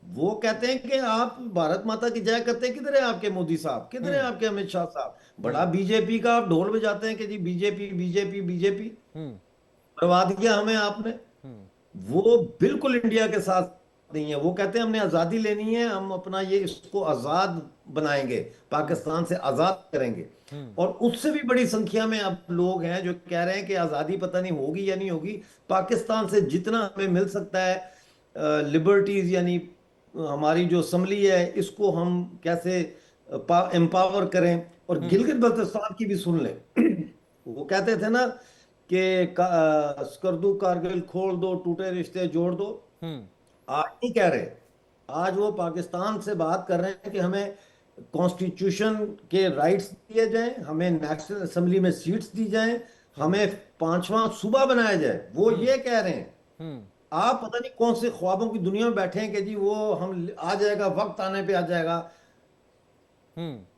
वो कहते हैं कि आप भारत माता की जय करते हैं, किधर है आपके मोदी साहब, किधर है आपके अमित शाह साहब? बड़ा बीजेपी का आप ढोल बजाते हैं कि जी बीजेपी बीजेपी बीजेपी, बर्बाद किया हमें आपने। वो बिल्कुल इंडिया के साथ नहीं है। वो कहते हैं हमने आजादी लेनी है, हम अपना ये इसको आजाद बनाएंगे, पाकिस्तान से आजाद करेंगे। और उससे भी बड़ी संख्या में अब लोग हैं जो कह रहे हैं कि आजादी पता नहीं होगी या नहीं होगी, पाकिस्तान से जितना हमें मिल सकता है लिबर्टीज, यानी हमारी जो असम्बली है, इसको हम कैसे एम्पावर करें। और गिलगित बल्तिस्तान की भी सुन लें। वो कहते थे ना कि स्कर्दू कारगिल खोल दो, टूटे रिश्ते जोड़ दो। आज नहीं कह रहे, आज वो पाकिस्तान से बात कर रहे हैं कि हमें कॉन्स्टिट्यूशन के राइट्स दिए जाएं, हमें नेशनल असेंबली में सीट्स दी जाएं, हमें 5वां सूबा बनाया जाए। वो ये कह रहे हैं। आप पता नहीं कौन से ख्वाबों की दुनिया में बैठे हैं कि जी वो हम आ जाएगा, वक्त आने पे आ जाएगा।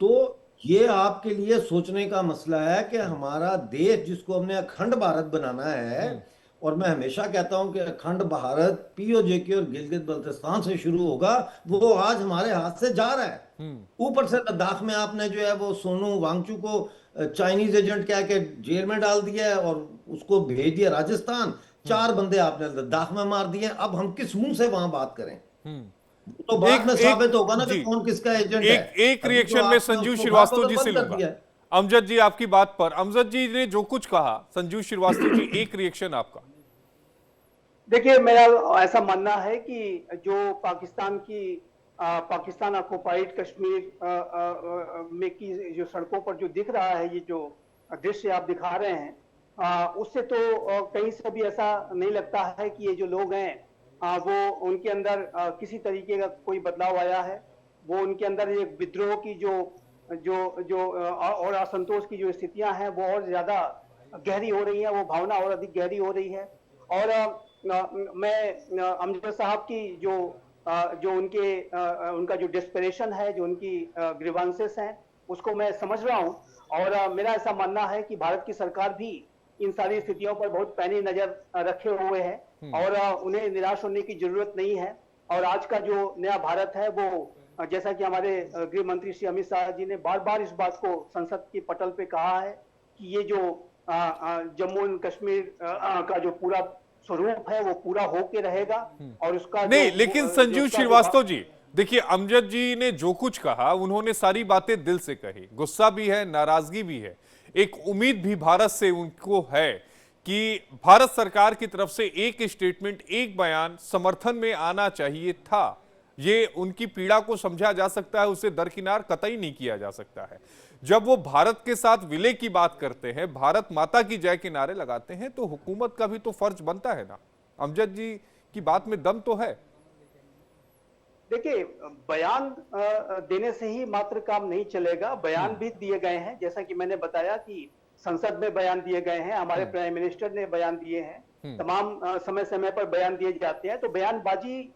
तो ये आपके लिए सोचने का मसला है कि हमारा देश जिसको हमने अखंड भारत बनाना है, और मैं हमेशा कहता हूं कि अखंड भारत पीओजे और गिलगित बल्तिस्तान से शुरू होगा, वो आज हमारे हाथ से जा रहा है। ऊपर से लद्दाख में आपने जो है वो सोनू वांगचू को चाइनीज एजेंट कह के जेल में डाल दिया है और उसको भेज दिया राजस्थान। 4 बंदे आपने लद्दाख में मार दिए। अब हम किस मुंह से वहां बात करें? तो बाद में साबित होगा ना कि कौन किसका एजेंट है। एक रिएक्शन में संजू श्रीवास्तव जी से लूंगा। अमजद जी आपकी बात पर, अमजद जी ने जो कुछ कहा, संजू श्रीवास्तव जी एक रिएक्शन आपका। देखिए, मेरा ऐसा मानना है कि जो पाकिस्तान ऑक्युपाइड कश्मीर में की जो सड़कों पर जो दिख रहा है, ये जो दृश्य आप दिखा रहे हैं, उससे तो कहीं से भी ऐसा नहीं लगता है कि ये जो लोग हैं वो उनके अंदर किसी तरीके का कोई बदलाव आया है। वो उनके अंदर एक विद्रोह की जो और असंतोष की जो स्थितियां हैं वो और ज्यादा गहरी हो रही हैं, वो भावना और अधिक गहरी हो रही है। और मैं अमजद साहब की जो उनका जो डेस्परेशन है, जो उनकी ग्रीवांसेस हैं, उसको मैं समझ रहा हूं। और मेरा ऐसा मानना है कि भारत की सरकार भी इन सारी स्थितियों पर बहुत पैनी नजर रखे हुए है और उन्हें निराश होने की जरूरत नहीं है। और आज का जो नया भारत है वो, जैसा कि हमारे गृह मंत्री श्री अमित शाह जी ने बार बार इस बात को संसद की पटल पे कहा है कि ये जो जम्मू एंड कश्मीर का जो पूरा स्वरूप है वो पूरा होके रहेगा। और उसका नहीं, लेकिन संजू श्रीवास्तव जी देखिए, अमजद जी ने जो कुछ कहा उन्होंने सारी बातें दिल से कही। गुस्सा भी है, नाराजगी भी है, एक उम्मीद भी भारत से उनको है कि भारत सरकार की तरफ से एक स्टेटमेंट, एक बयान समर्थन में आना चाहिए था। ये उनकी पीड़ा को समझा जा सकता है, उसे दरकिनार कतई नहीं किया जा सकता है। जब वो भारत के साथ विलय की बात करते हैं, भारत माता की जय के नारे लगाते हैं, तो हुकूमत का भी तो फर्ज बनता है ना। अमजद जी की बात में दम तो है। देखिए, बयान देने से ही मात्र काम नहीं चलेगा। बयान भी दिए गए हैं, जैसा कि मैंने बताया कि संसद में बयान दिए गए हैं, हमारे प्राइम मिनिस्टर ने बयान दिए हैं, तमाम समय समय पर बयान दिए जाते हैं। तो बयानबाजी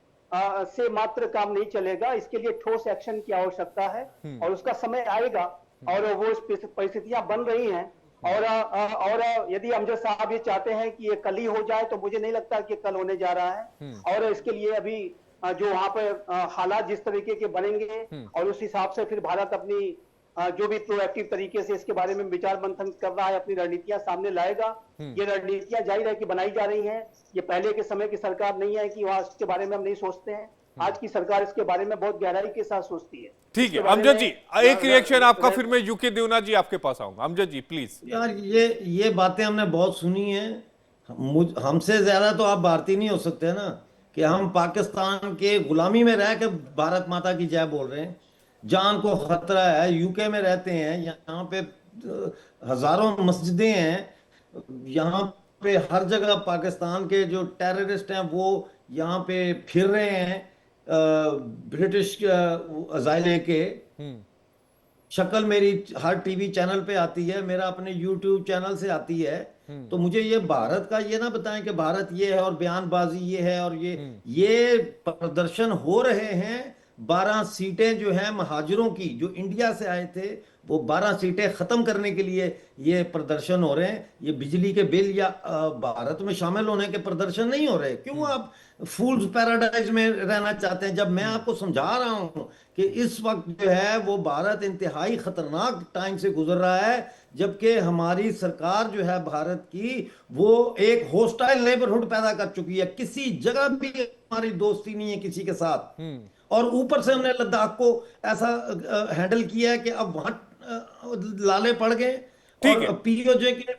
से मात्र काम नहीं चलेगा, इसके लिए ठोस एक्शन की आवश्यकता है और उसका समय आएगा और वो परिस्थितियां बन रही हैं। और यदि अमजद साहब ये चाहते हैं कि ये कल ही हो जाए, तो मुझे नहीं लगता कि कल होने जा रहा है। और इसके लिए अभी जो वहां पर हालात जिस तरीके के बनेंगे और उस हिसाब से फिर भारत अपनी जो भी प्रोएक्टिव तरीके से इसके बारे में विचार मंथन कर रहा है, अपनी रणनीतियां सामने लाएगा। ये रणनीतियां जाहिर है कि बनाई जा रही हैं। ये पहले के समय की सरकार नहीं है कि वहां इसके बारे में हम नहीं सोचते हैं। आज की सरकार इसके बारे में बहुत गहराई के साथ सोचती है। ठीक है अमजद जी, एक रिएक्शन आपका, फिर मैं यूके देवनाथ जी आपके पास आऊंगा। अमजद जी प्लीज। यार ये बातें हमने बहुत सुनी है। हमसे ज्यादा तो आप भारतीय नहीं हो सकते ना कि हम पाकिस्तान के गुलामी में रह के भारत माता की जय बोल रहे हैं। जान को खतरा है, यूके में रहते हैं, यहाँ पे हजारों मस्जिदें हैं, यहाँ पे हर जगह पाकिस्तान के जो टेररिस्ट हैं वो यहाँ पे फिर रहे हैं। ब्रिटिश अजाइले के शक्ल मेरी हर टीवी चैनल पे आती है, मेरा अपने यूट्यूब चैनल से आती है। तो मुझे ये भारत का ये ना बताएं कि भारत ये है और बयानबाजी ये है और ये प्रदर्शन हो रहे हैं। 12 सीटें जो हैं महाजिरों की जो इंडिया से आए थे, वो 12 सीटें खत्म करने के लिए ये प्रदर्शन हो रहे हैं। ये बिजली के बिल या भारत में शामिल होने के प्रदर्शन नहीं हो रहे। क्यों आप फूल्स पैराडाइज में रहना चाहते हैं? जब मैं आपको समझा रहा हूं कि इस वक्त जो है वो भारत इंतहाई खतरनाक टाइम से गुजर रहा है, जबकि हमारी सरकार जो है भारत की वो एक होस्टाइल नेबरहुड पैदा कर चुकी है। किसी जगह भी हमारी दोस्ती नहीं है किसी के साथ। और ऊपर से हमने लद्दाख को ऐसा हैंडल किया है कि अब वहां लाले पड़ गए। ठीक है, पीओजे के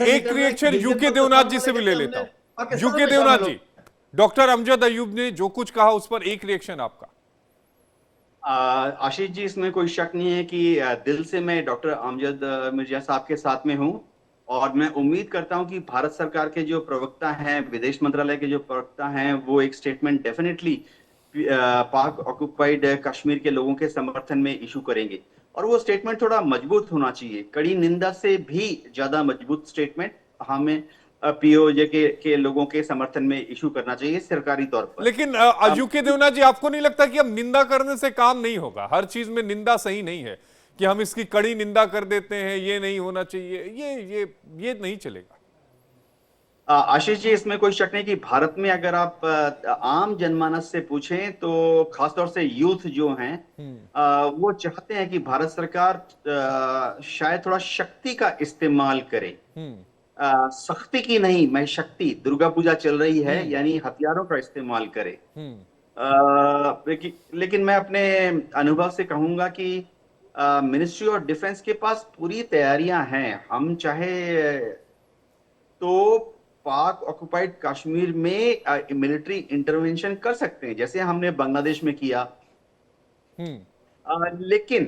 एक रिएक्शन यूके देवनाथ जी से भी ले लेता हूं। यूके देवनाथ जी, डॉक्टर अमजद अयूब ने जो कुछ कहा उस पर एक रिएक्शन आपका। आशीष जी, इसमें कोई शक नहीं है कि दिल से मैं डॉक्टर अमजद मिर्जा साहब के साथ में हूं और मैं उम्मीद करता हूं कि भारत सरकार के जो प्रवक्ता हैं, विदेश मंत्रालय के जो प्रवक्ता हैं, वो एक स्टेटमेंट डेफिनेटली पाक ऑक्युपाइड कश्मीर के लोगों के समर्थन में इशू करेंगे। और वो स्टेटमेंट थोड़ा मजबूत होना चाहिए, कड़ी निंदा से भी ज्यादा मजबूत स्टेटमेंट हमें पीओजे के लोगों के समर्थन में इशू करना चाहिए सरकारी तौर पर। लेकिन यूके देवनाथ जी, आपको नहीं लगता कि अब निंदा करने से काम नहीं होगा? हर चीज में निंदा सही नहीं है कि हम इसकी कड़ी निंदा कर देते हैं, ये नहीं होना चाहिए, ये नहीं चलेगा। आशीष जी, इसमें कोई शक नहीं कि भारत में अगर आप आम जनमानस से पूछें तो खासतौर से यूथ जो हैं, वो चाहते हैं कि भारत सरकार शायद थोड़ा शक्ति का इस्तेमाल करे। सख्ती की नहीं, मैं शक्ति, दुर्गा पूजा चल रही है, यानी हथियारों का इस्तेमाल करे। लेकिन मैं अपने अनुभव से कहूंगा कि मिनिस्ट्री ऑफ डिफेंस के पास पूरी तैयारियां हैं। हम चाहे तो पाक ऑक्युपाइड कश्मीर में मिलिट्री इंटरवेंशन कर सकते हैं, जैसे हमने बांग्लादेश में किया। लेकिन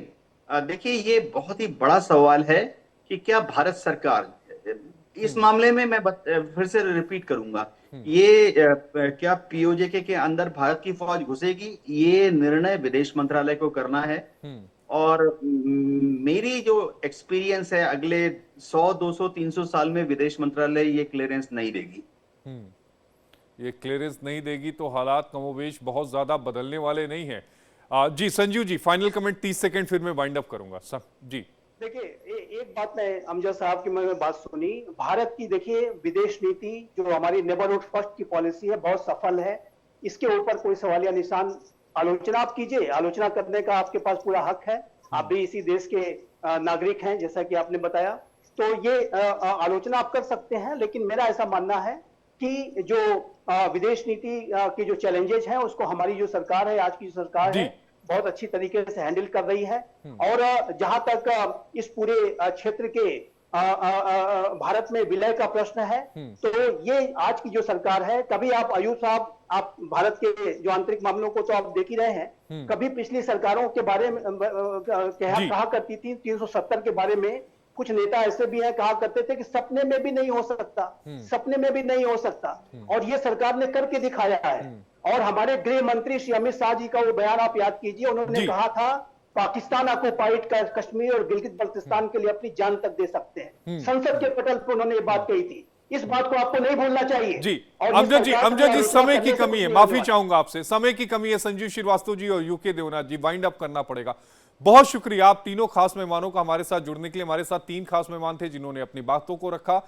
देखिए, ये बहुत ही बड़ा सवाल है कि क्या भारत सरकार इस मामले में, मैं फिर से रिपीट करूंगा, ये क्या पीओजे के अंदर भारत की फौज घुसेगी, ये निर्णय विदेश मंत्रालय को करना है। और मेरी जो एक्सपीरियंस है, अगले 100, 200, 300 साल में विदेश मंत्रालय ये क्लियरेंस नहीं देगी। ये क्लियरेंस नहीं देगी तो हालात कमोबेश बहुत ज्यादा बदलने वाले नहीं है। जी Sanjeev ji, final comment 30 second, फिर मैं वाइंड अप करूंगा जी। देखिए, एक बात मैं अमजद साहब की मैंने बात सुनी, भारत की देखिए विदेश नीति जो हमारी नेबरहुड फर्स्ट की पॉलिसी है बहुत सफल है, इसके ऊपर कोई सवालिया निशान। आलोचना आप कीजिए, आलोचना करने का आपके पास पूरा हक है, आप भी इसी देश के नागरिक हैं जैसा कि आपने बताया, तो ये आलोचना आप कर सकते हैं। लेकिन मेरा ऐसा मानना है कि जो विदेश नीति के जो चैलेंजेस हैं उसको हमारी जो सरकार है, आज की जो सरकार है, बहुत अच्छी तरीके से हैंडल कर रही है। और जहां तक इस पूरे क्षेत्र के भारत में विलय का प्रश्न है, तो ये आज की जो सरकार है, कभी आप आयुष साहब, आप भारत के जो आंतरिक मामलों को तो आप देख ही रहे हैं, कभी पिछली सरकारों के बारे में कहा करती थी 370 के बारे में, कुछ नेता ऐसे भी हैं कहा करते थे कि सपने में भी नहीं हो सकता, सपने में भी नहीं हो सकता, और ये सरकार ने करके दिखाया है। और हमारे गृह मंत्री श्री अमित शाह जी का वो बयान आप याद कीजिए, उन्होंने कहा था पाकिस्तान ऑक्युपाइड कश्मीर और गिलगित बल्तिस्तान के लिए अपनी जान तक दे सकते हैं। संसद के पटल पर उन्होंने ये बात कही थी, इस बात को आपको नहीं भूलना चाहिए। जी अमजद जी, समय की कमी है, माफी चाहूंगा आपसे, समय की कमी है। संजीव श्रीवास्तव जी और यूके देवनाथ जी, वाइंड अप करना पड़ेगा। बहुत शुक्रिया आप तीनों खास मेहमानों का हमारे साथ जुड़ने के लिए। हमारे साथ 3 खास मेहमान थे जिन्होंने अपनी बातों को रखा।